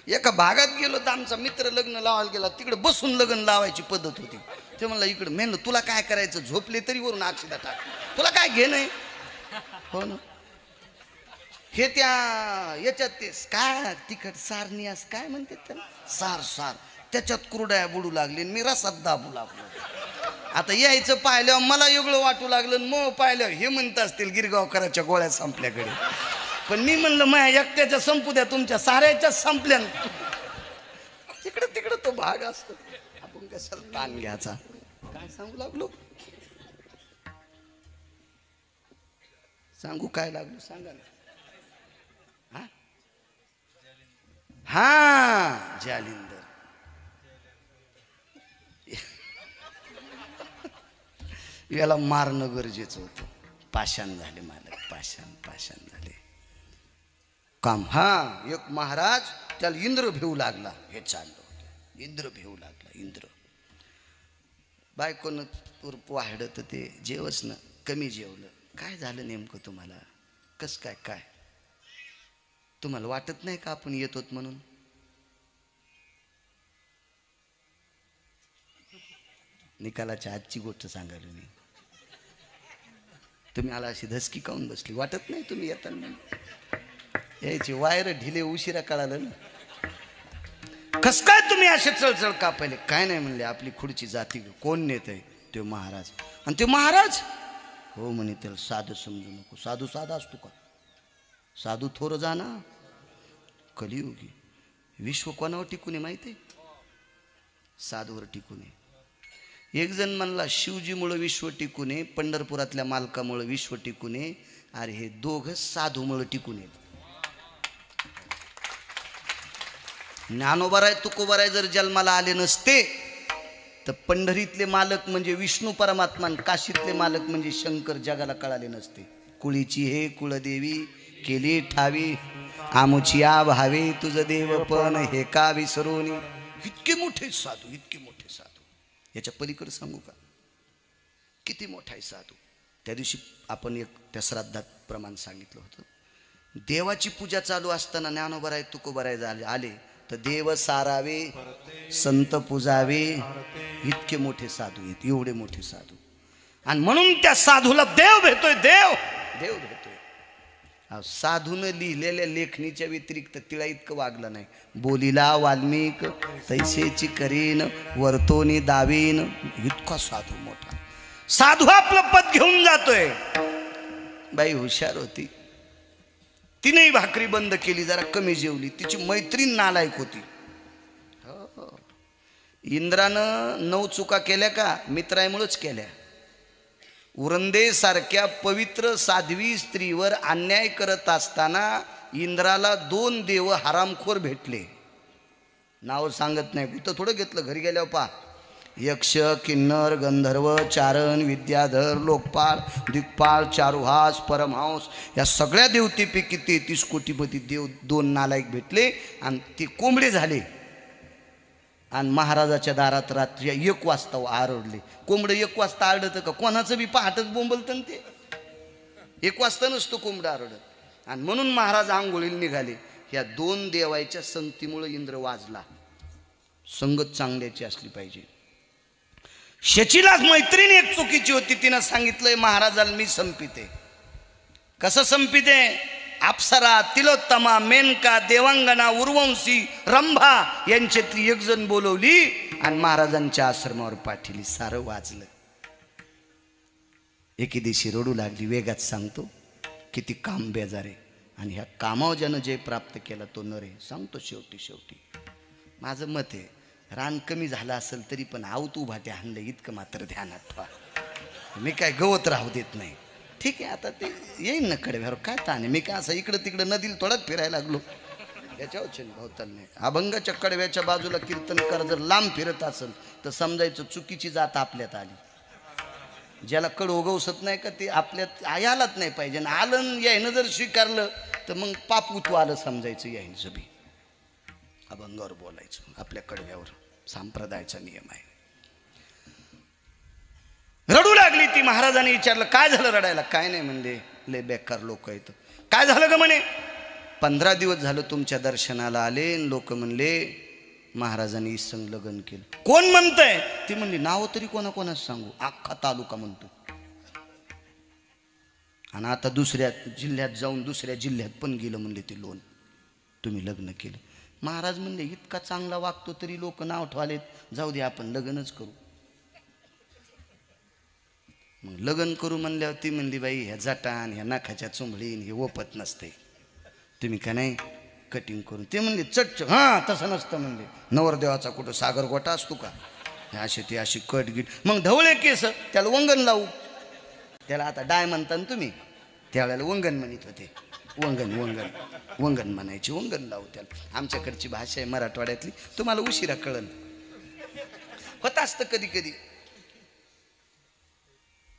एका भागात गेलो तर आमचा मित्र लग्न लावायला गेला तिकडे बसून लग्न लावायची पद्धत होती ते म्हणलं इकडे मेन तुला काय करायचं झोपले तरी वरून अक्षदा टाक तुला काय घेणं हो ना हे त्या याच्यात ते काय तिखट सारनियास काय म्हणतात त्याला सार त्याच्यात कुरड्या बुडू लागले मी रसात दाबू लागलो आता यायचं पाहिल्यावर मला वेगळं वाटू लागलं मग पाहिल्यावर हे म्हणत असतील गिरगावकराच्या गोळ्या संपल्याकडे पण मी म्हणलं माझ्या एकट्याच्या संपू द्या तुमच्या साऱ्याच्या संपल्या तिकडे तो भाग असतो आपण कशाला ताण घ्यायचा काय सांगू लागलो सांगू काय लागलो सांगा ना हा जालिंदर याला मारणं गरजेचं होतं पाषाण झाले मालक पाषाण झाले काम हा एक महाराज त्याला इंद्र भेऊ लागला हे चाललं इंद्र भेऊ लागला इंद्र बायकोनं तुरप वाढलं तर ते जेवच ना कमी जेवलं काय झालं नेमकं तुम्हाला कस काय तुम्हाला वाटत नाही का आपण येतोत म्हणून निकालाच्या आजची गोष्ट सांगायला मी तुम्ही आला अशी धसकी काऊन बसली वाटत नाही तुम्ही येताना यायची वायर ढिले उशिरा कळालं ना कस काय तुम्ही असे चळचळ का पहिले काय नाही म्हणले आपली खुडची जाती कोण नेत आहे ते महाराज आणि ते महाराज हो म्हणे त्याला साधं समजू नको साधू साधा असतो का साधू थोर जाना कलियुगी विश्व कोणावर टिकून आहे माहिती आहे साधूवर टिकून आहे एक जण म्हणला शिवजीमुळे विश्व टिकून आहे पंढरपुरातल्या मालकामुळे विश्व टिकून आहे अरे हे दोघं साधूमुळे टिकून आहेत ज्ञानोबाराय तुकोबाराय जर जन्माला आले नसते तर पंढरीतले मालक म्हणजे विष्णू परमात्मा आणि काशीतले मालक म्हणजे शंकर जगाला कळाले नसते. कुळीची हे कुळदेवी केली ठावी आमुची आ भावे तुझं देव पण हे का विसरून. इतके मोठे साधू, इतके मोठे साधू. याच्या पलीकडे सांगू का किती मोठा आहे साधू. त्या दिवशी आपण एक त्या श्राद्धात प्रमाण सांगितलं होतं. देवाची पूजा चालू असताना ज्ञानोबाराय तुकोबाराय आले तर देव सारावे संत पूजावे. इतके मोठे साधू आहेत, एवढे मोठे साधू. आणि म्हणून त्या साधूला देव भेटतोय. देव देव भेटतोय. साधूनं लिहिलेल्या लेखणीच्या व्यतिरिक्त तिला इतकं वागलं नाही. बोलीला वाल्मिक तैसेची करीन वर्तोनी दावीन. इतका साधू मोठा साधू आपलं पद घेऊन जातोय. बाई हुशार होती, तिनेही भाकरी बंद केली, जरा कमी जेवली. तिची मैत्रीण नालायक होती. इंद्रानं 9 चुका केल्या का मित्रामुळेच केल्या. उरंदे सारख्या पवित्र साध्वी स्त्रीवर अन्याय करत असताना इंद्राला 2 देव हरामखोर भेटले. नाव सांगत नाही, कुठं थोडं घेतलं, घरी गेल्यावर पा. यक्ष किन्नर गंधर्व चारण विद्याधर लोकपाल दिक्पाल चारुहास परमहंस या सगळ्या देवतेपैकी 33 कोटीपती देव 2 नालायक भेटले आणि ते कोंबडे झाले. आणि महाराजाच्या दारात रात्री 1 वाजता आरडले. कोंबडं 1 वाजता आरडतं का? कोणाचं बी पहाटच बोंबलतं ते. 1 वाजता नसतो कोंबडं आरडत. आणि म्हणून महाराज आंघोळीला निघाले. ह्या 2 देवाच्या संगतीमुळे इंद्र वाजला. संगत चांगल्याची असली पाहिजे. शचीलाच मैत्रीण एक चुकीची होती. तिनं सांगितलंय महाराजाला मी संपिते. कसं संपिते? अप्सरा तिलोत्तमा मेनका देवांगना उर्वंशी रंभा यांच्यातली एक जण बोलवली आणि महाराजांच्या आश्रमावर पाठवली. सारं वाजलं. एके दिवशी रडू लागली. वेगात सांगतो किती काम बेजारे. आणि ह्या कामावर ज्यानं जय प्राप्त केला तो नरे. सांगतो शेवटी माझं मत आहे, रान कमी झालं असेल तरी पण आवत उभाट्या हाणलं इतकं मात्र ध्यानात ठेवा. मी काय गवत राहू देत नाही. ठीक आहे, आता ते येईन ना कडव्यावर, काय ताणे. मी काय असं इकडं तिकडं नदीला थोडाच फिरायला लागलो. याच्यावर भवताल नाही. अभंगाच्या कडव्याच्या बाजूला कीर्तनकार जर लांब फिरत असेल तर समजायचं चुकीची जात आपल्यात आली. ज्याला कड उगवसत नाही का ते आपल्यात आयालाच नाही पाहिजे. आलं यायनं जर स्वीकारलं तर मग पाप उतू आलं समजायचं. यायचं बी अभंगावर बोलायचं. आपल्या कडव्यावर संप्रदायाचा नियम आहे. रडू लागली ती. महाराजांनी विचारलं काय झालं रडायला? काय नाही म्हणले, लय बेकार लोक आहेत. काय झालं ग म्हणे? 15 दिवस झालं तुमच्या दर्शनाला आले. लोक म्हणले महाराजांनी संग लग्न केलं. कोण म्हणतंय? ती म्हणली नाव तरी कोणाकोणाच सांगू? अख्खा तालुका म्हणतो. आणि आता दुसऱ्या जिल्ह्यात जाऊन दुसऱ्या जिल्ह्यात पण गेलं म्हणले ते लोन. तुम्ही लग्न केलं. महाराज म्हणले इतका चांगला वागतो तरी लोक नाव ठेवालेत, जाऊ दे आपण लग्नच करू. मग लग्न करू म्हणल्यावर ती म्हणली बाई ह्या जटान ह्या नाकाच्या चुंबळीन हे ओपत नसते, तुम्ही का नाही कटिंग करून. ते म्हणले चट. हां तसं नसतं म्हणले. नवरदेवाचा कुठं सागर गोटा असतो का? अशी ती अशी कट गिट. मग ढवळे केस त्याला वंगण लावू. त्याला आता डाय म्हणता ना तुम्ही, त्यावेळेला वंगण म्हणत होते. वंगण वंगण वंगण म्हणायची. वंगण लावू त्याला. आमच्याकडची भाषा आहे मराठवाड्यातली, तुम्हाला उशिरा कळन. होत असतं कधी कधी.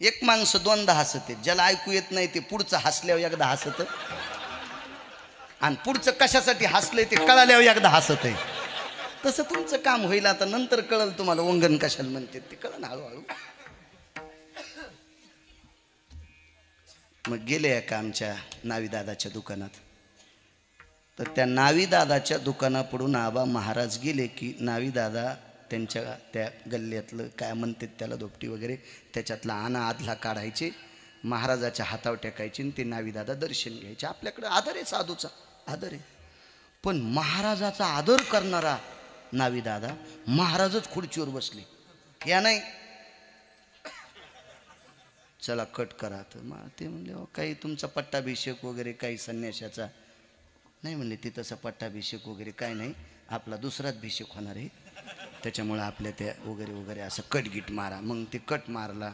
एक माणसं 2दा हसते. ज्याला ऐकू येत नाही ते पुढचं हसल्यावर एकदा हसत, आणि पुढचं कशासाठी हसलंय ते कळाल्यावर एकदा हसत आहे. तसं तुमचं काम होईल. आता नंतर कळल तुम्हाला वंगण कशाला म्हणते ते कळन हळूहळू. मग गेले एका आमच्या नावीदादाच्या दुकानात. तर त्या नावीदादाच्या दुकानापुढून आबा महाराज गेले की नावीदादा त्यांच्या त्या गल्ल्यातलं काय म्हणतात त्याला धोपटी वगैरे त्याच्यातला आणा आदला काढायचे, महाराजाच्या हातावर टेकायचे आणि ते नावीदादा दर्शन घ्यायचे. आपल्याकडे आदर आहे, साधूचा आदर आहे. पण महाराजाचा आदर करणारा नावीदादा महाराजच खुर्चीवर बसले. या नाही चला कट करा. तर मग ते म्हणले काही तुमचा पट्टाभिषेक वगैरे काही संन्याशाचा नाही म्हणले. ते तसा पट्टाभिषेक वगैरे काय नाही, आपला दुसराच अभिषेक होणार आहे, त्याच्यामुळं आपल्या त्या वगैरे वगैरे असं कटगीट मारा. मग ते कट मारला.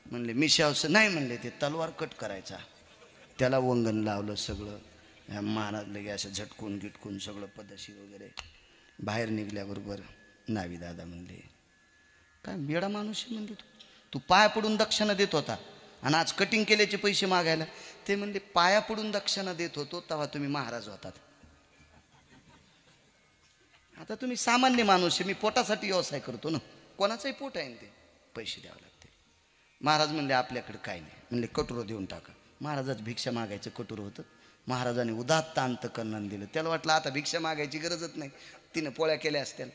म्हणले मिशावसं नाही म्हणले, ते तलवार कट करायचा. त्याला वंगण लावलं सगळं. महाराज लगे असं झटकून गिटकून सगळं पदशी वगैरे. बाहेर निघल्याबरोबर नावी दादा म्हणले, काय बेडा माणूस आहे म्हणले, तू पाया पडून दक्षिणा देत होता आणि आज कटिंग केल्याचे पैसे मागायला. ते म्हणले पाया पडून दक्षिणा देत होतो तेव्हा तुम्ही महाराज होतात, आता तुम्ही सामान्य माणूस आहे, मी पोटासाठी व्यवसाय करतो ना, कोणाचंही पोट आहे ना, ते पैसे द्यावे लागते. महाराज म्हणले आपल्याकडे काय नाही. म्हणले कटोरं देऊन टाका. महाराजाचं भिक्षा मागायचं कटोरं होतं. महाराजांनी उदात्त अंतकरणाने दिलं. त्याला वाटलं आता भिक्षा मागायची गरजच नाही, तिनं पोळ्या केल्या असत्या.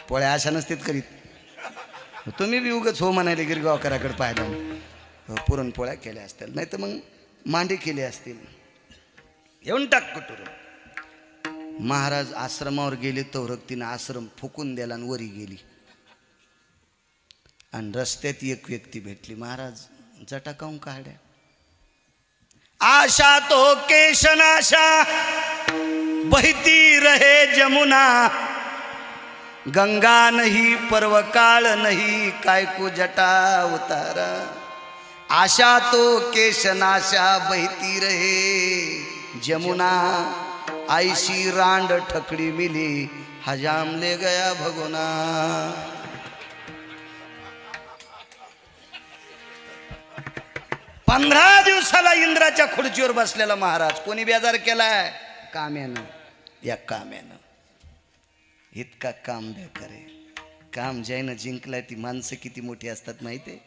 पोळ्या अशा नसतात करीत, तुम्ही बी उगच हो म्हणाले गिरगावकराकडे पाहिलं, पुरणपोळ्या केल्या असतील, नाही तर मग मांडे केले असतील. येऊन टाक कटोरं. महाराज आश्रमावर गेले तर तिनं आश्रम फुकून दिला आणि वरी गेली. आणि रस्त्यात एक व्यक्ती भेटली. महाराज जटाकाऊन काढ्या. आशा तो केशनाशा बहती रहे जमुना, गंगा नहीं पर्वकाल नहीं काय को जटा उतारा. आशा तो केशनाशा बहती रहे जमुना, आईशी रांड ठकड़ी मिली हजाम ले गया भगोना. 15 दिवसाला इंद्राच्या खुर्चीवर बसलेला महाराज कोणी बेजार केलाय? काम्यानं. या काम्यानं इतका काम द्या करे. काम ज्यानं जिंकलाय ती माणसं किती मोठी असतात माहितीये?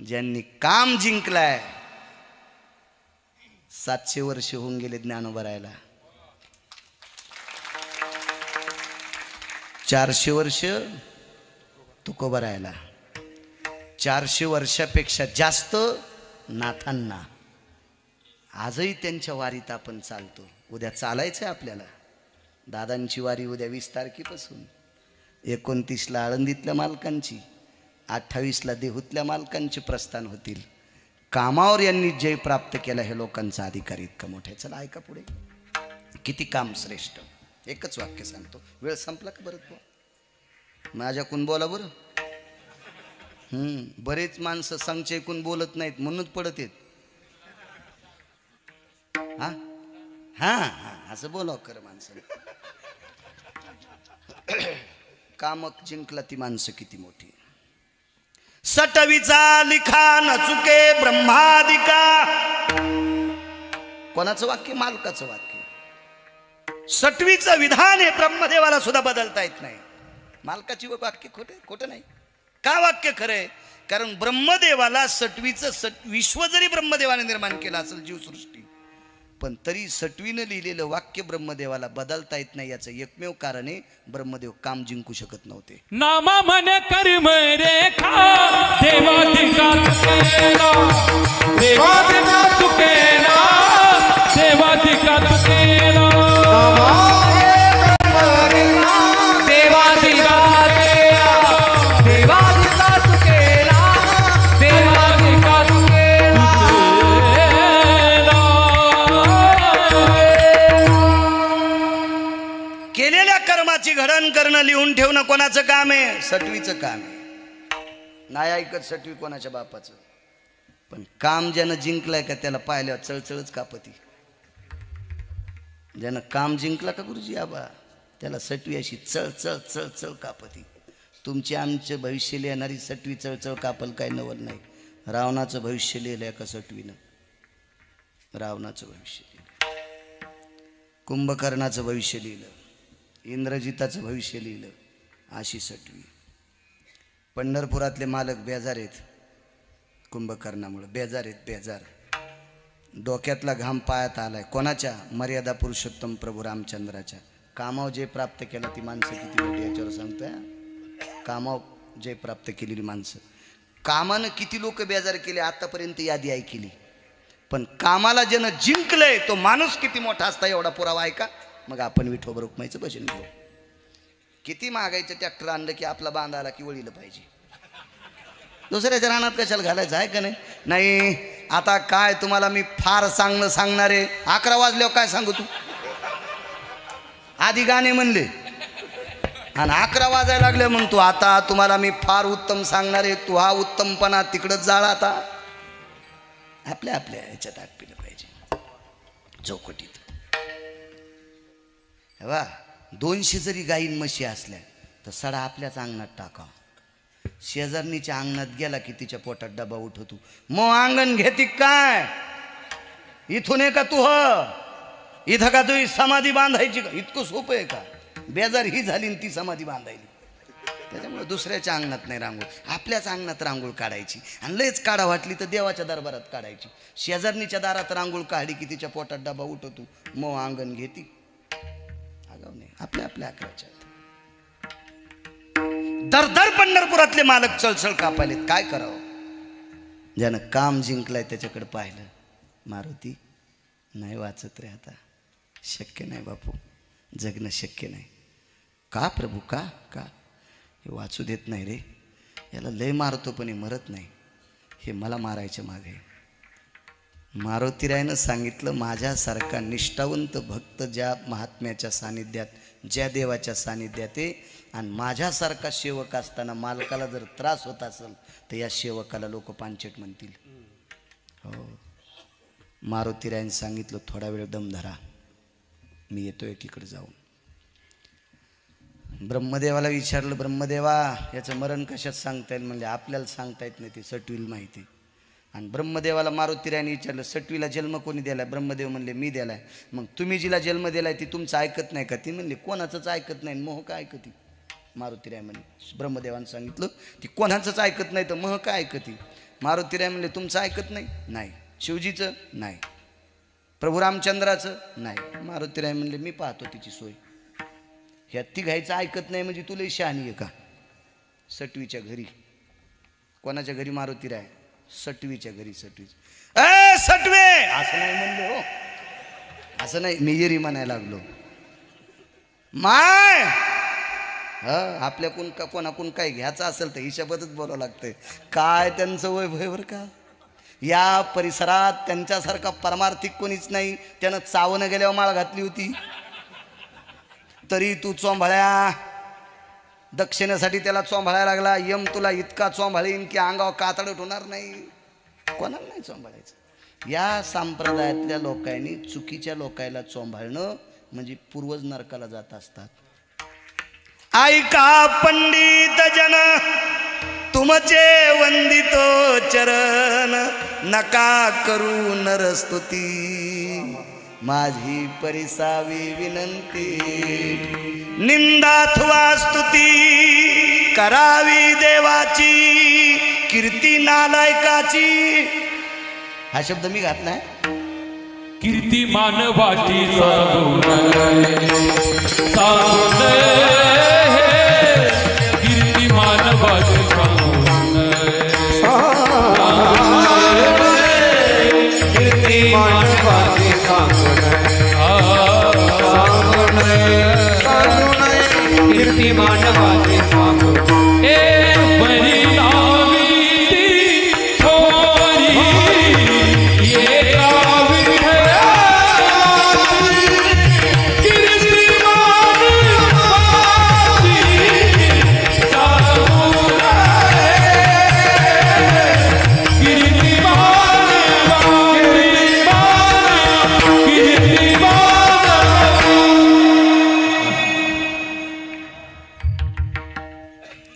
ज्यांनी काम जिंकलाय 700 वर्ष होऊन गेले ज्ञानोबा राहायला. 400 वर्ष तुकोबा राहायला. 400 वर्षापेक्षा जास्त नाथांना. आजही त्यांच्या वारीत आपण चालतो. उद्या चालायचं आपल्याला. दादांची वारी उद्या 20 तारखेपासून, 29ला आळंदीतल्या मालकांची, 28ला देहूतल्या मालकांचे प्रस्थान होतील. कामावर यांनी जय प्राप्त केला हे लोकांचा अधिकार इतका मोठा आहे. चला ऐका पुढे. किती काम श्रेष्ठ. एकच वाक्य सांगतो, वेळ संपला का बरं? तो माझ्याकून बोला बरं. बरेच माणसं संचयकून बोलत नाहीत म्हणूनच पडत येत. हा हा हा असं बोलाव खरं माणसं. कामक जिंकला ती माणसं किती मोठी. सटवीचा लिखाण चुके ब्रह्मादिका. कोणाचं वाक्य? मालकाचं वाक्य. सटवीचं विधान हे ब्रह्मदेवाला सुद्धा बदलता येत नाही. मालकाची वाक्य खोटं नाही. का वाक्य खरंय? कारण ब्रह्मदेवाला सटवीचं विश्व जरी ब्रह्मदेवाने निर्माण केलं असेल, जीवसृष्टी, पण तरी सटवीनं लिहिलेलं वाक्य ब्रह्मदेवाला बदलता येत नाही. याचं एकमेव कारण आहे ब्रह्मदेव काम जिंकू शकत नव्हते. नामा मन कर्म रेखा देवाधिका चुकेला, देवाधिका चुकेला, देवाधिका चुकेला, देवाधिका घडण करणं, लिहून ठेवणं कोणाचं काम आहे? सटवीचं काम आहे. नाही ऐकत सटवी कोणाच्या बापाचं. पण काम ज्यानं जिंकलंय का त्याला पाहिल्यावर चळचळच कापती. ज्यानं काम जिंकला का गुरुजी आबा, त्याला सटवी अशी चळचळ चळचळ कापती. तुमची आमचं भविष्य लिहिणारी सटवी चळचळ कापल काय नवल नाही. रावणाचं भविष्य लिहिलंय का सटवीनं? रावणाचं भविष्य लिहिलं. कुंभकर्णाचं भविष्य लिहिलं. इंद्रजिताचं भविष्य लिहिलं. अशी सटवी. पंढरपुरातले मालक बेजार आहेत कुंभकर्णामुळे. बेजार आहेत, बेजार. डोक्यातला घाम पायात आलाय. कोणाच्या? मर्यादा पुरुषोत्तम प्रभू रामचंद्राच्या. कामाव जे प्राप्त केला ती माणसं किती मोठी याच्यावर सांगतोय. कामाव जे प्राप्त केलेली माणसं. कामानं किती लोक बेजार केले आतापर्यंत यादी ऐकली. पण कामाला ज्यानं जिंकलंय तो माणूस किती मोठा असता एवढा पुरावा आहे का? मग आपण विठोबा रुक्माईचं भजन घेऊ. किती मागायचं ट्रॅक्टर आणलं की आपला बांधा आला की वळीलं पाहिजे. दुसऱ्याच्या रानात कशाला घालायचं आहे का नाही? नाही. आता काय तुम्हाला मी फार चांगलं सांगणार आहे. 11 वाजल्यावर काय सांगू? तू आधी गाणे म्हणले आणि 11 वाजायला लागले म्हणतो आता तुम्हाला मी फार उत्तम सांगणार आहे. तू हा उत्तमपणा तिकडंच जाळ. आता आपल्या आपल्या ह्याच्यात आटपिलं पाहिजे चौकटीत. वा 200 जरी गाईन म्हशी असल्या तर सडा आपल्याच अंगणात टाका. शेजारणीच्या अंगणात गेला की तिच्या पोटात डबा उठवतो. मग अंगण घेती काय? इथून आहे का तू? इथं का तुझी समाधी बांधायची का? इतकं सोपं आहे का? बेजार ही झाली आणि ती समाधी बांधायली. त्याच्यामुळे दुसऱ्याच्या अंगणात नाही रांगोळ, आपल्याच अंगणात रांगोळ काढायची. आणि लयच काढा वाटली तर देवाच्या दरबारात काढायची. शेजारणीच्या दारात रांगोळ काढली की तिच्या पोटात डबा उठवतो. मग अंगण घेती. आगाव नाही, आपल्या आपल्या अकराच्या. दरदर पंढरपुरातले मालक चळचळ कापायलेत. काय करावं? ज्यानं काम जिंकलाय त्याच्याकडे पाहिलं. मारुती नाही वाचत रे आता. शक्य नाही बापू, जगणं शक्य नाही. का प्रभू? का का हे वाचू देत नाही रे. याला लय मारतो पण हे मरत नाही. हे मला मारायच्या मागे. मारुतीरायनं सांगितलं, माझ्यासारखा निष्ठावंत भक्त ज्या महात्म्याच्या सानिध्यात, ज्या देवाच्या सानिध्यात आहे, आणि माझ्यासारखा सेवक असताना मालकाला जर त्रास होत असेल तर या सेवकाला लोक पांचट म्हणतील. हो, मारुतीरायनं सांगितलं, थोडा वेळ दम धरा, मी येतो एकीकडे जाऊन. ब्रह्मदेवाला विचारलं, ब्रह्मदेवा याचं मरण कशात सांगता येईल? म्हणजे आपल्याला सांगता येत नाही, ते सटवील माहिती. आणि ब्रह्मदेवाला मारुतीरायने विचारलं, सटवीला जन्म कोणी दिलाय? ब्रह्मदेव म्हणले, मी दिलाय. मग तुम्ही जिला जन्म दिलाय ती तुमचं ऐकत नाही का? ती म्हणली, कोणाचंच ऐकत नाही. मोह काय ऐकती? मारुतीराय म्हणले, ब्रह्मदेवानं सांगितलं, ती कोणाचंच ऐकत नाही तर मह काय ऐकती? मारुतीराय म्हणले, तुमचं ऐकत नाही? नाही. शिवजीचं? नाही. प्रभू रामचंद्राचं? नाही. मारुतीराय म्हणले, मी पाहतो तिची सोय. ह्या तिघायचं ऐकत नाही म्हणजे तुला शहाणी आहे का? सटवीच्या घरी. कोणाच्या घरी? मारुतीराय सटवीच्या घरी. सटवी सटवे असं नाही म्हणले हो, असं नाही, मी येरी म्हणायला लागलो. माय आपल्याकडून का कोणाकडून काय घ्यायचं असेल तर हिशाबतच बोलावं लागतंय. काय त्यांचं वैभव का? या परिसरात त्यांच्यासारखा परमार्थिक कोणीच नाही. त्यानं चावणं गेल्यावर माळ घातली होती, तरी तू चोंभाळ्या. दक्षिणेसाठी त्याला चोंभाळायला लागला. यम तुला इतका चोंभाळीन की अंगावर कातडत होणार नाही. कोणाला नाही चोंभाळायचं. या संप्रदायातल्या लोकांनी चुकीच्या लोकायला चोंभाळणं म्हणजे पूर्वज नरकाला जात असतात. ऐका पंडित जन तुमचे वंदितो चरण, नका करू नरस्तुती, माझी परिसावी विनंती. निंदाथवा स्तुती करावी देवाची, कीर्ती नालायकाची. हा शब्द मी घातलाय. कीर्ती मानवाची सांगू नये, सांगू नये, कीर्ती मानवाची सांगू नये, कीर्ती मानवाची सांगू नये, कीर्ती मानवाची सांगू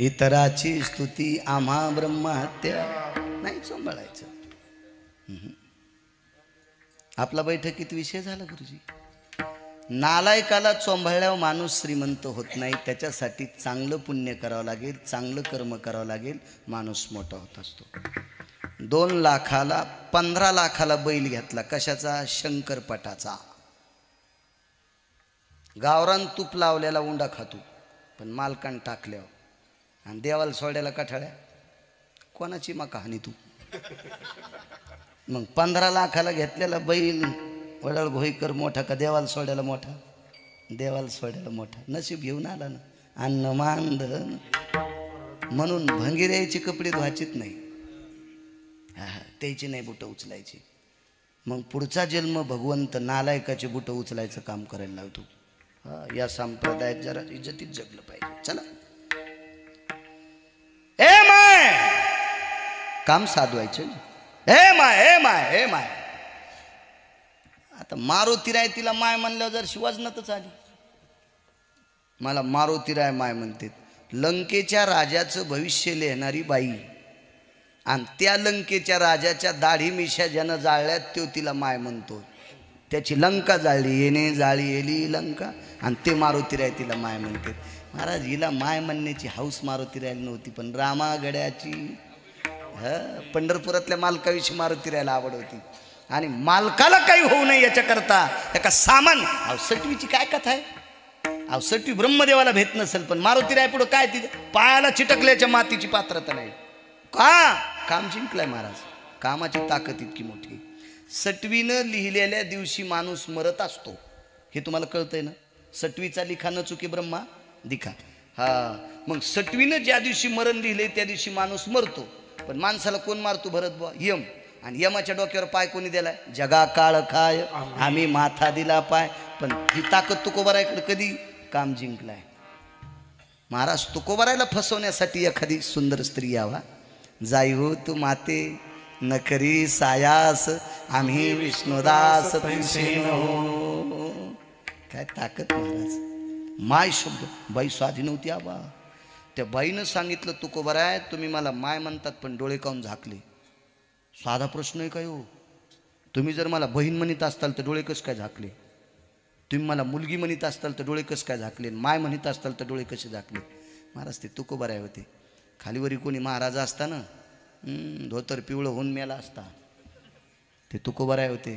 इतराची स्तुती आम्हा ब्रह्महत्या नाही चोंबाळायचं. आपला बैठकीत विषय झाला गुरुजी. नालायकाला चोंबाळल्यावर माणूस श्रीमंत होत नाही. त्याच्यासाठी चांगलं पुण्य करावं लागेल, चांगलं कर्म करावं लागेल, माणूस मोठा होत असतो. 2 लाखाला 15 लाखाला बैल घेतला. कशाचा? शंकरपटाचा. गावरान तूप लावलेला उंडा खातो, पण मालकान टाकल्यावर. आणि देवाला सोड्याला कठाळ्या. कोणाची मग कहाणी तू? मग 15 लाखाला घेतलेला बैल वडळ भोईकर मोठा का देवाला सोड्याला मोठा? देवाला सोड्याला मोठा. नशीब घेऊन आला ना. अन्न मानधन म्हणून भंगिऱ्याची कपडे धुवायचीच नाही. त्याची नाही बुटं उचलायची. मग पुढचा जन्म भगवंत नालायकाचे बुटं उचलायचं काम करायला लावतो. या संप्रदायात जरा इज्जतीत जगलं पाहिजे. चला ए माय काम साधवायचं. Hey my, hey my, hey my. आता मारुतीराय तिला माय म्हणल्यावर जर शिवाजनातच आली. मला मारुतीराय माय म्हणते. लंकेच्या राजाचं भविष्य लिहिणारी बाई आणि त्या लंकेच्या राजाच्या दाढी मिशा ज्यानं जाळल्यात तो तिला माय म्हणतो. त्याची लंका जाळली, येणे जाळी येली लंका, आणि ते मारुतीराय तिला माय म्हणते. महाराज हिला माय म्हणण्याची हौस मारुतीरायला नव्हती, पण रामागड्याची पंढरपुरातल्या मालकाविषयी मारुतीरायला आवड होती. आणि मालकाला काही होऊ नये याच्याकरता एका सामान सटवीची काय कथा आहे. सटवी ब्रह्मदेवाला भेट नसेल, पण मारुतीराय पुढं काय तिथे पायाला चिटकल्याच्या मातीची पात्रता नाही. काम जिंकलाय महाराज. कामाची ताकद इतकी मोठी. सटवीनं लिहिलेल्या दिवशी माणूस मरत असतो हे तुम्हाला कळतंय ना. सटवीचा लिखा न चुके ब्रह्मा दिखा. मग सटवीनं ज्या दिवशी मरण लिहिले त्या दिवशी माणूस मरतो. पण माणसाला कोण मारतो भरत बुवा? यम. आणि यमाच्या डोक्यावर पाय कोणी दिलाय? जगा काळ काय आम्ही माथा दिला पाय. पण ही ताकद तुकोबारायकडे कधी काम जिंकलाय. महाराज तुकोबारायला फसवण्यासाठी एखादी सुंदर स्त्री यावा. जाई हो तू माते नकरी सायास आम्ही विष्णुदास हो. काय ताकद महाराज. माय शब्द बाई साधी नव्हती आबा. त्या बाईनं सांगितलं तुकोबाराय तुम्ही मला माय म्हणतात पण डोळे काऊन झाकले. साधा प्रश्न आहे काय हो. तुम्ही जर मला बहीण म्हणत असताल तर डोळे कसं काय झाकले. तुम्ही मला मुलगी म्हणत असताल तर डोळे कसं काय झाकले. माय म्हणत असताल तर डोळे कसे झाकले. महाराज ते तुकोबाराय होते. खालीवरी कोणी महाराजा असता ना धोतर पिवळं होऊन मेला असता. ते तुकोबाराय होते.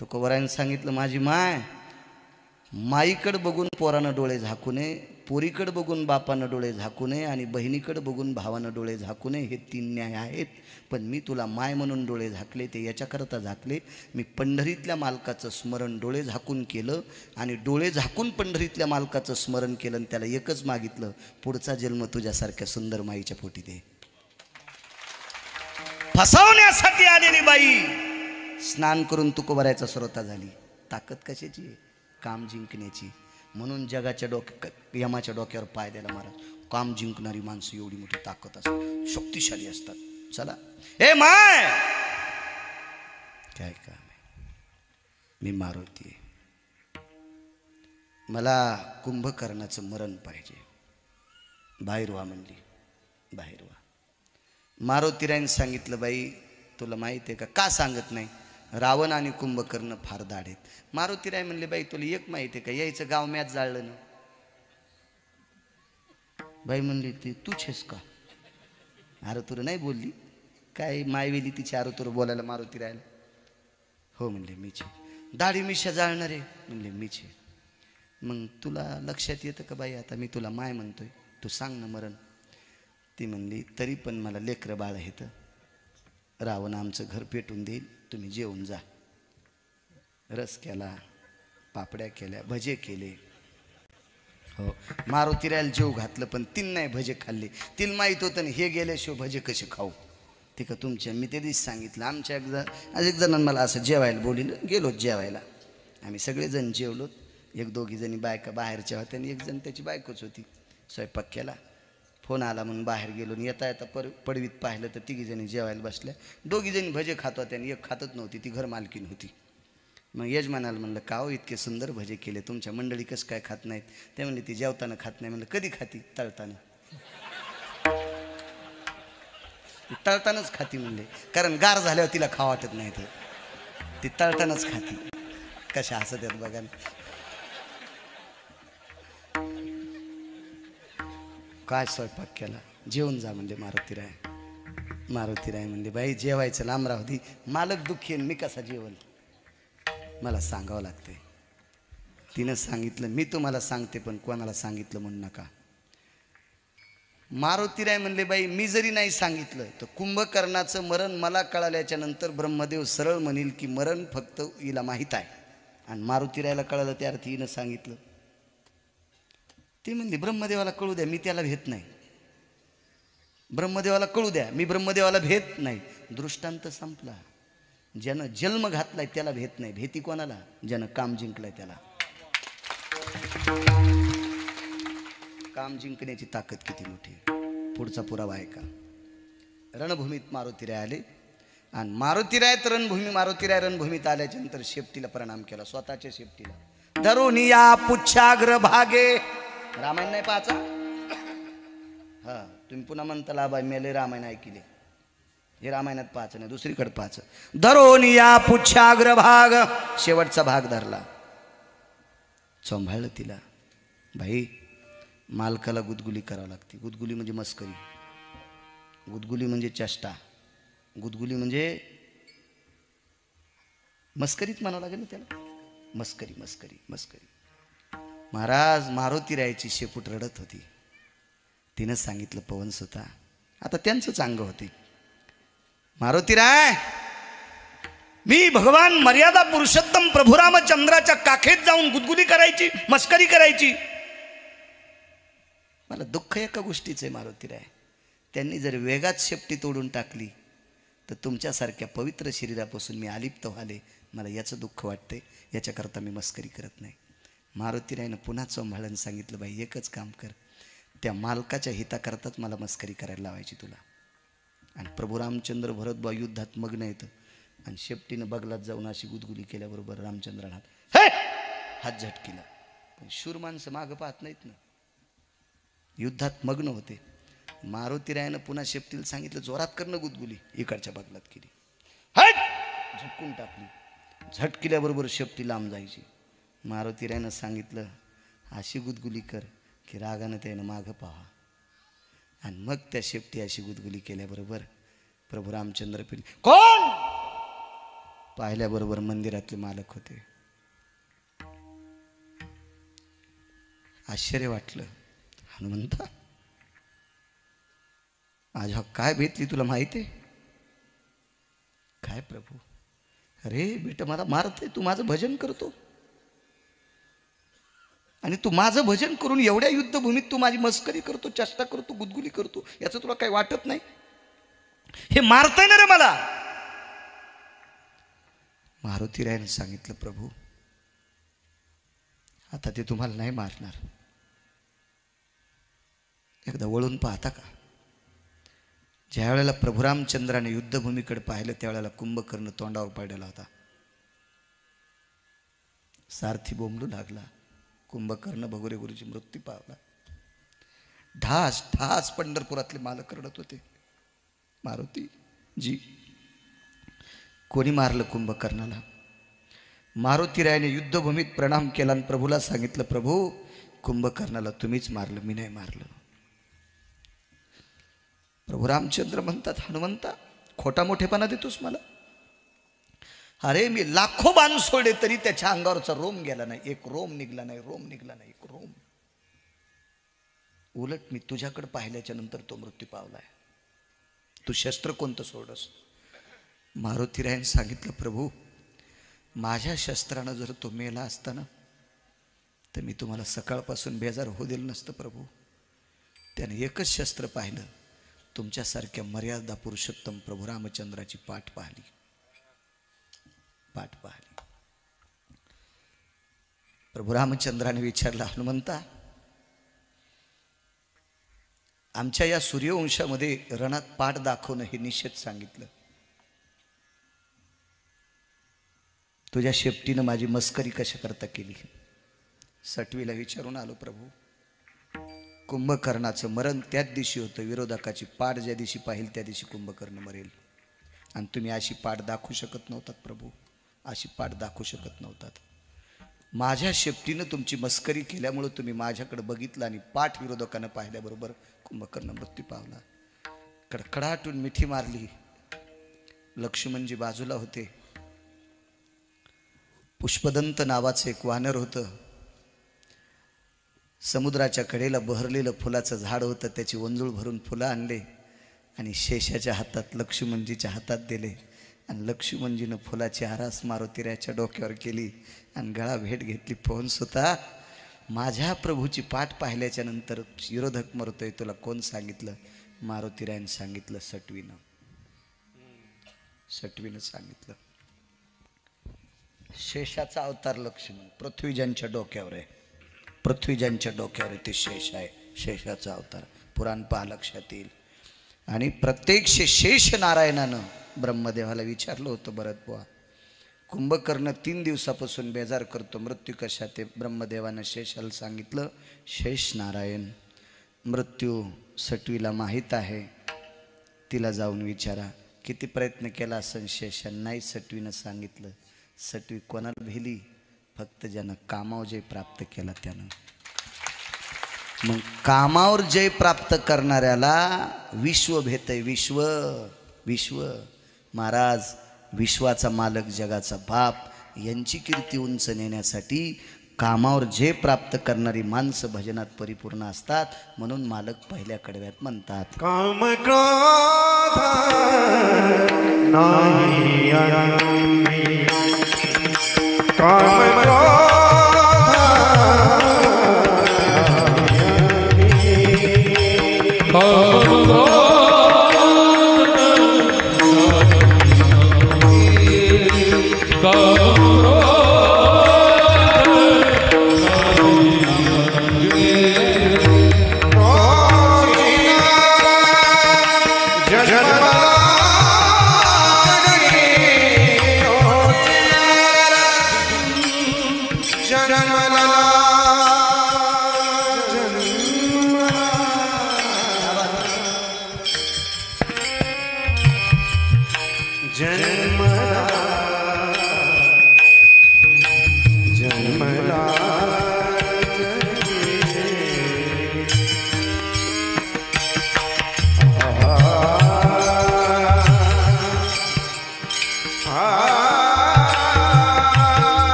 तुकोबारायनं सांगितलं माझी माय. माईकडं बघून पोरानं डोळे झाकू नये, पोरीकडं बघून बापानं डोळे झाकू नये, आणि बहिणीकडं बघून भावानं डोळे झाकू नये. हे 3 न्याय आहेत. पण मी तुला माय म्हणून डोळे झाकले ते याच्याकरता झाकले. मी पंढरीतल्या मालकाचं स्मरण डोळे झाकून केलं आणि डोळे झाकून पंढरीतल्या मालकाचं स्मरण केलं आणि त्याला एकच मागितलं पुढचा जन्म तुझ्यासारख्या सुंदर माईच्या पोटी दे. फसवण्यासाठी आलेली बाई स्नान करून तुकोबारायचा श्रोता झाली. ताकद कशाची आहे? काम जिंकण्याची. म्हणून जगाच्या यमाच्या डोक्यावर पाय द्यायला महाराज. काम जिंकणारी माणसं एवढी मोठी ताकद असतात, शक्तिशाली असतात. चला हे माय काय काम आहे. मी मारुती आहे. मला कुंभकर्णाचं मरण पाहिजे. बाहेर व्हा म्हणली. बाहेर व्हा. मारुतीरायने सांगितलं बाई तुला माहिती आहे का? का सांगत नाही? रावण आणि कुंभकर्ण फार दाढ आहेत. मारुतीराय म्हणले बाई तुला एक माहिती आहे का? यायचं गाव मॅच जाळलं ना. बाई म्हणली ते तूच आहेस का? आरोतुर नाही बोलली. काय मायवेली तिची आरोतुर बोलायला मारुतीरायला. हो म्हणले मीच आहे. दाढी मिशा जाळणारे म्हणले मीच आहे. मग तुला लक्षात येतं का बाई आता मी तुला माय म्हणतोय तू सांग ना मरण. ती म्हणली तरी पण मला लेकरं बाळ येतं. रावण आमचं घर पेटून देईल, तुम्ही जेवून जा. रस केला, पापड्या केल्या, भजे केले. हो मारुतीरायला जेव घातलं पण तीन नाही भजे खाल्ले. तिला माहीत होतं ना हे गेल्याशिवाय भजे कसे खाऊ. ते का तुमच्या मी ते दिवशी सांगितलं आमच्या एक जणांना मला असं जेवायला बोलिलं. गेलो जेवायला. आम्ही सगळेजण जेवलो. 1-2 जणी बायका बाहेरच्या होत्या आणि 1 जण त्याची बायकोच होती. स्वयंपाक केला. फोन आला म्हणून बाहेर गेलो. येता येता पडवीत पाहिलं तर 3 जणी जेवायला बसल्या. 2 जणी भजे खात होत्या आणि 1 खातच नव्हती. ती घर मालकीन होती. मग यजमानाला म्हणलं का हो इतके सुंदर भजे केले तुमच्या मंडळी कसं काय खात नाहीत. ते म्हणले ती जेवताना खात नाही. म्हणलं कधी खाती? तळताना. तळतानाच खाती म्हणले. कारण गार झाल्यावर तिला खावा वाटत नाही. तर ती तळतानाच खाती. कशा हसत आहेत बघा. काय स्वयंपाक केला? जेवून जा म्हणजे मारुतीराय. मारुतीराय म्हणले बाई जेवायचं लांब राहू दे. मालक दुःखी मी कसा जेवल? मला सांगावं लागतंय. तिनं सांगितलं मी तुम्हाला सांगते पण कोणाला सांगितलं म्हणू नका. मारुतीराय म्हणले बाई मी जरी नाही सांगितलं तर कुंभकर्णाचं मरण मला कळाल्याच्या नंतर ब्रह्मदेव सरळ म्हणील की मरण फक्त हिला माहीत आहे. आणि मारुतीरायला कळालं त्या अर्थी हिनं सांगितलं. ती म्हणली ब्रह्मदेवाला कळू द्या मी त्याला भेट नाही. ब्रह्मदेवाला कळू द्या मी ब्रह्मदेवाला भेट नाही. दृष्टांत संपला. ज्यानं जन्म घातलाय त्याला भेट नाही. भेटी कोणाला? ज्यानं काम जिंकलाय त्याला. काम जिंकण्याची ताकद किती मोठी. पुढचा पुरावा आहे का? रणभूमीत मारुतीराय आले आणि मारुतीराय रणभूमीत आल्याच्या नंतर शेपटीला प्रणाम केला. स्वतःच्या शेपटीला धरून या पुच्छाग्र भागे रामायण नाही पाहायचा. हा तुम्ही पुन्हा म्हणता लाभा मेले रामायण ऐकले. हे रामायणात पाहायचं नाही, दुसरीकडे पाहायचं. धरून या पुच्छाग्रभाग, शेवटचा भाग धरला, सांभाळलं तिला. भाई मालकाला गुदगुली करावं लागते. गुदगुली म्हणजे मस्करी, गुदगुली म्हणजे चेष्टा, गुदगुली म्हणजे मस्करीच म्हणावं लागेल ना त्याला. मस्करी मस्करी मस्करी. महाराज मारुती रायाची शेपूट रडत होती. तिनं सांगितलं पवन सुता, आता त्यांचंच अंग होते. मारुती राय, मी भगवान मर्यादा पुरुषोत्तम प्रभू रामचंद्राच्या काखेत जाऊन गुदगुली करायची, मस्करी करायची. मला दुःख एका गोष्टीचं आहे मारुती राय, त्यांनी जर वेगात शेपटी तोडून टाकली तर तुमच्यासारख्या पवित्र शरीरापासून मी अलिप्त व्हाले. मला याचं दुःख वाटते, याच्याकरता मी मस्करी करत नाही. मारुती रायनं पुन्हा सांभाळून सांगितलं, बाई एकच काम कर, त्या मालकाच्या हिताकरताच मला मस्करी करायला लावायची तुला. आणि प्रभू रामचंद्र भरतबा युद्धात मग्न येतं आणि शेपटीनं बगलात जाऊन अशी गुदगुली केल्याबरोबर रामचंद्राला हात झटकीला. पण शूर माणसं मागं पाहत नाहीत ना, युद्धात मग्न होते. मारुतीरायानं पुन्हा शेपटीला सांगितलं, जोरात करणं गुदगुली. इकडच्या बगलात केली, झटकून टाकली. झटकिल्याबरोबर शेपटी लांब जायची. मारुतीरायानं सांगितलं, अशी गुदगुली कर की रागानं त्यानं मागं पाहा. आणि मग त्या शेपटी अशी गुदगुली केल्याबरोबर प्रभू रामचंद्र पिढी कोण पाहिल्याबरोबर मंदिरातले मालक होते. आश्चर्य वाटलं. हनुमंता, माझ्या काय भेटली तुला माहिती आहे काय प्रभू? अरे बेटा, मला मारते, तू माझं भजन करतो आणि तू माझं भजन करून एवढ्या युद्धभूमीत तू माझी मस्करी करतो, चेष्टा करतो, गुदगुली करतो, याचं तुला काही वाटत नाही? हे मारताय ना रे मला. मारुतीरायाने सांगितलं, प्रभू आता ते तुम्हाला नाही मारणार. एकदा वळून पाहता का? ज्या वेळेला प्रभू रामचंद्राने युद्धभूमीकडे पाहिलं त्यावेळेला कुंभकर्ण तोंडावर पडलेला होता. सारथी बोंबलू लागला. कुंभकर्ण भगोरे गुरुची मृत्यू पावला. ढास ढास पंढरपुरातले मालक रडत होते. मारुती जी, कोणी मारलं कुंभकर्णाला? मारुतीरायाने युद्धभूमीत प्रणाम केला आणि प्रभूला सांगितलं, प्रभू कुंभकर्णाला तुम्हीच मारलं, मी नाही मारलं. प्रभू रामचंद्र म्हणतात, हनुमंता खोटा मोठेपणा देतोस मला? अरे मी लाखो बाण सोडले तरी त्याच्या अंगावरचा रोम गेला नाही, एक रोम निघला नाही, रोम निघला नाही, एक रोम. उलट मी तुझ्याकडे पाहिल्याच्या नंतर तो मृत्यू पावलाय. तू शस्त्र कोणतं सोडस? मारुतीरायाने सांगितलं, प्रभू माझ्या शस्त्रानं जर तो मेला असता ना तर मी तुम्हाला सकाळपासून बेजार होऊ दिलं नसतं. प्रभू त्याने एकच शस्त्र पाहिलं, तुमच्यासारख्या मर्यादा पुरुषोत्तम प्रभू रामचंद्राची पाठ पाहिली, पाठ पाहिली. प्रभू रामचंद्राने विचारलं, हनुमंता आमच्या या सूर्यवंशामध्ये रणात पाठ दाखवणं हे निषेध सांगितलं. तुझ्या शेपटीनं माझी मस्करी कशा करता केली? सटवीला विचारून आलो, प्रभू कुंभकर्णाचं मरण त्याच दिवशी होतं. विरोधकाची पाठ ज्या दिवशी पाहिल त्या दिवशी कुंभकर्ण मरेल. आणि तुम्ही अशी पाठ दाखवू शकत नव्हतात प्रभू, अशी पाठ दाखवू शकत नव्हतात. माझ्या शेपटीनं तुमची मस्करी केल्यामुळं तुम्ही माझ्याकडे बघितलं आणि पाठ विरोधकानं पाहिल्याबरोबर कुंभकर्ण मृत्यू पावला. कडकडाटून मिठी मारली. लक्ष्मणजी बाजूला होते. पुष्पदंत नावाचं एक वानर होतं. समुद्राच्या कडेला बहरलेलं फुलाचं झाड होतं. त्याची वंजूळ भरून फुलं आणले आणि शेषाच्या हातात लक्ष्मणजीच्या हातात दिले. आणि लक्ष्मणजीनं फुलाची आरास मारुतीरायाच्या डोक्यावर केली आणि गळा भेट घेतली. पवन सुता, माझ्या प्रभूची पाठ पाहिल्याच्या नंतर विरोधक मरतोय, तुला कोण सांगितलं? मारुतीरायानं सांगितलं, सटवीनं. सटवीनं सांगितलं. शेषाचा अवतार लक्ष्मण पृथ्वीजांच्या डोक्यावर आहे. पृथ्वीजांच्या डोक्यावर ते शेष आहे. शेषाचा अवतार पुराण पहा, लक्षात येईल. आणि प्रत्यक्ष शेष नारायणानं ब्रह्मदेवाला विचारलं होतं, भरत बुवा कुंभकर्ण 3 दिवसापासून बेजार करतो. मृत्यू कशा ते ब्रह्मदेवानं शेषाला सांगितलं. शेष नारायण, मृत्यू सटवीला माहीत आहे, तिला जाऊन विचारा. किती प्रयत्न केला असं शेषानं नाही सटवीनं सांगितलं. सटवी कोणाला भिली? फक्त ज्यानं कामावर जय प्राप्त केला त्यानं. मग कामावर जय प्राप्त करणाऱ्याला विश्व भेटय. विश्व विश्व महाराज, विश्वाचा मालक, जगाचा बाप यांची कीर्ती उंच नेण्यासाठी कामावर जय प्राप्त करणारी माणसं भजनात परिपूर्ण असतात. म्हणून मालक पहिल्या कडव्यात म्हणतात, काम क्रोध नाही आनंदी, काम क्रोध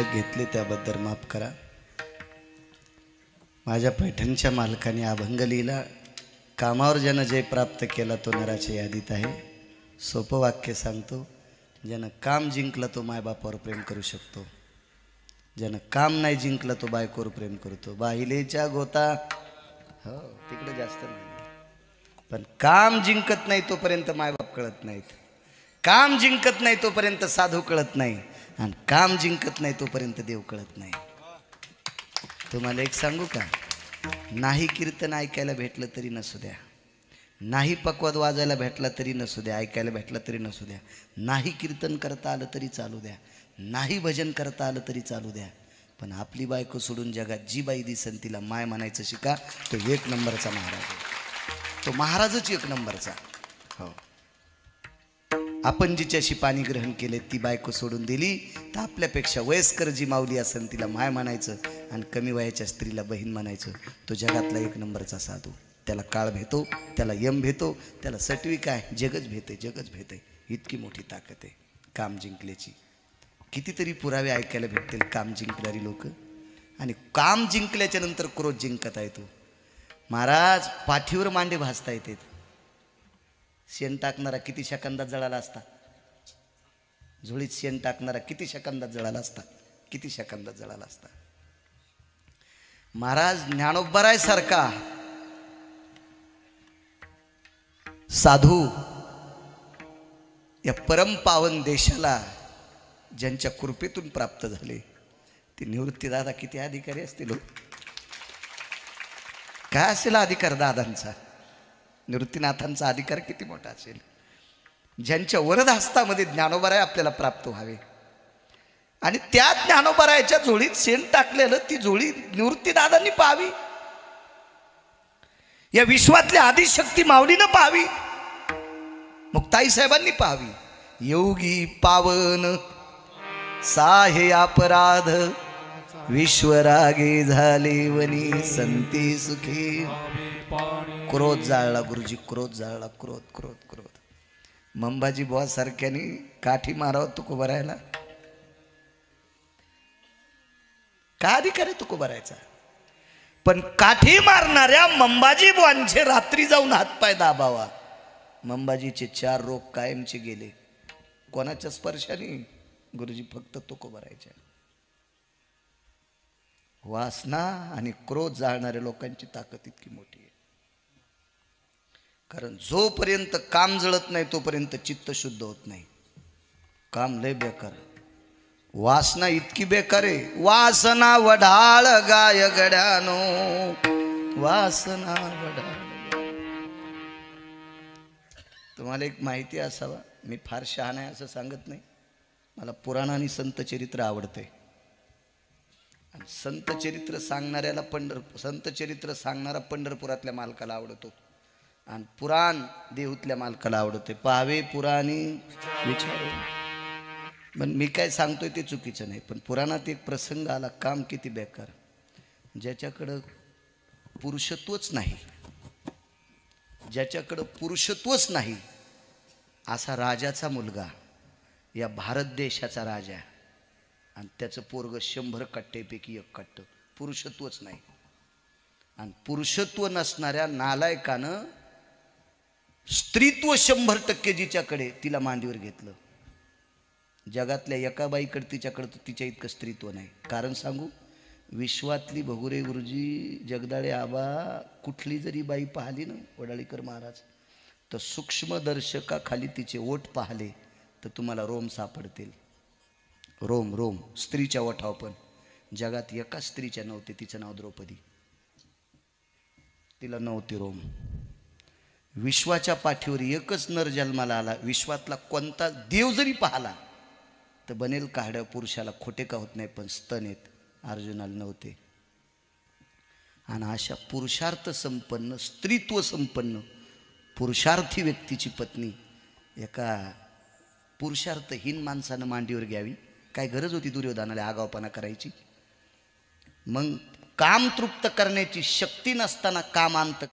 शिल्लक घेतले त्याबद्दल माफ करा. माझ्या पैठणच्या मालकाने अभंग लिहिला, कामावर ज्यानं जय प्राप्त केला तो नराच्या यादीत आहे. सोपं वाक्य सांगतो, ज्यानं काम जिंकलं तो मायबापावर प्रेम करू शकतो, ज्यानं काम नाही जिंकलं तो बायकोवर प्रेम करतो. बाहिलेच्या गोता हो तिकडे जास्त नाही, पण काम जिंकत नाही तोपर्यंत मायबाप कळत नाहीत, काम जिंकत नाही तोपर्यंत साधू कळत नाही, आणि काम जिंकत नाही तोपर्यंत देव कळत नाही. तुम्हाला एक सांगू का, नाही कीर्तन ऐकायला भेटलं तरी नसू द्या, नाही पकवाद वाजायला भेटला तरी नसू द्या, ऐकायला भेटला तरी नसू द्या, नाही कीर्तन करता आलं तरी चालू द्या, नाही भजन करता आलं तरी चालू द्या, पण आपली बायको सोडून जगात जी बाई दिसन तिला माय म्हणायचं शिका. तो एक नंबरचा महाराज आहे, तो महाराजच एक नंबरचा. हो, आपण जिच्याशी पाणी ग्रहण केले ती बायको सोडून दिली तर आपल्यापेक्षा वयस्कर जी माऊली असेल तिला माय म्हणायचं, आणि कमी वयाच्या स्त्रीला बहीण म्हणायचं. तो जगातला एक नंबरचा साधू. त्याला काळ भेटो, त्याला यम भेटो, त्याला सटवी काय जगच भेटे, जगच भेटे. इतकी मोठी ताकद आहे काम जिंकल्याची. कितीतरी पुरावे ऐकायला भेटतील काम जिंकणारी लोक, आणि काम जिंकल्याच्या नंतर क्रोध जिंकत आहे तो. महाराज पाठीवर मांडे भाजता येतात. शेण टाकणारा किती सेकंदात जळाला असता, झोळीत शेण टाकणारा किती सेकंदात जळाला असता, किती सेकंदात जळाला असता. महाराज ज्ञानोबराय सारखा साधू या परम पावन देशाला ज्यांच्या कृपेतून प्राप्त झाले ते निवृत्ती दादा किती अधिकारी असतील. काय असेल अधिकार दादांचा, निवृत्तीनाथांचा अधिकार किती मोठा असेल. ज्यांच्या वरद हस्तामध्ये ज्ञानोबराय आपल्याला प्राप्त व्हावे, आणि त्या ज्ञानोबरायच्या झोळीत शेण टाकलेलं ती झोळी निवृत्ती दादांनी पाहावी, या विश्वातल्या आदिशक्ती माऊलीनं पाहावी, मुक्ताई साहेबांनी पाहावी. योगी पावन साहे अपराध विश्वरागे झाले वनी संती सुखी. क्रोध जाळला गुरुजी, क्रोध जाळला, क्रोध क्रोध क्रोध. मंबाजी बुवा सारख्यानी काठी मारावं तुकोबरायला, का अधिकार आहे तुकोबरायचा. पण काठी मारणाऱ्या मंबाजी बुवांचे रात्री जाऊन हातपाय दाबावा. मंबाजीचे 4 रोग कायमचे गेले. कोणाच्या स्पर्शाने गुरुजी, फक्त तुकोबरायच्या. वासना आणि क्रोध जाळणाऱ्या लोकांची ताकद इतकी मोठी आहे. कारण जोपर्यंत काम जळत नाही तोपर्यंत चित्त शुद्ध होत नाही. काम लय बेकार, वासना इतकी बेकार आहे. वासना वढाळ गाय गड्यानो, वासना वढाळ. तुम्हाला एक माहिती असावा, मी फार शहाणा आहे असं सांगत नाही, मला पुराण आणि संत चरित्र आवडते. आणि संत चरित्र सांगणाऱ्याला संत चरित्र सांगणारा पंढरपुरातल्या मालकाला आवडतो, आणि पुराण देहूतल्या मालकाला आवडते. पाहावे पुराणी विचारू. पण मी काय सांगतोय ते चुकीचं नाही, पण पुराणात एक प्रसंग आला, काम किती बेकार. ज्याच्याकडं पुरुषत्वच नाही, ज्याच्याकडं पुरुषत्वच नाही असा राजाचा मुलगा, या भारत देशाचा राजा, आणि त्याचं पोरग 100 कट्ट्यापैकी 1 कट्ट, पुरुषत्वच नाही. आणि पुरुषत्व नसणाऱ्या नालायकानं स्त्रीत्व 100% जिच्याकडे, तिला मांडीवर घेतलं. जगातल्या एका बाईकडे तिच्याकडं तिच्या इतकं स्त्रीत्व नाही. कारण सांगू, विश्वातली भगुरे गुरुजी, जगदाळे आबा, कुठली जरी बाई पाहिली ना, वडाळीकर महाराज, तर सूक्ष्मदर्शकाखाली तिचे ओठ पाहिले तर तुम्हाला रोम सापडतील. रोम रोम स्त्रीच्या ओठाव. पण जगात एका स्त्रीच्या नव्हते, तिचं नाव द्रौपदी, तिला नव्हती रोम. विश्वाच्या पाठीवर एकच नर जन्माला आला, विश्वातला कोणता देव जरी पाहला तर बनेल काढ्या पुरुषाला खोटे का होत नाही, पण स्तन आहेत, अर्जुनाला नव्हते. आणि अशा पुरुषार्थ संपन्न, स्त्रीत्व संपन्न, पुरुषार्थी व्यक्तीची पत्नी एका पुरुषार्थहीन माणसानं मांडीवर घ्यावी. काय गरज होती दुर्योधनाला आगावपणा करायची. मग काम तृप्त करण्याची शक्ती नसताना काम अंत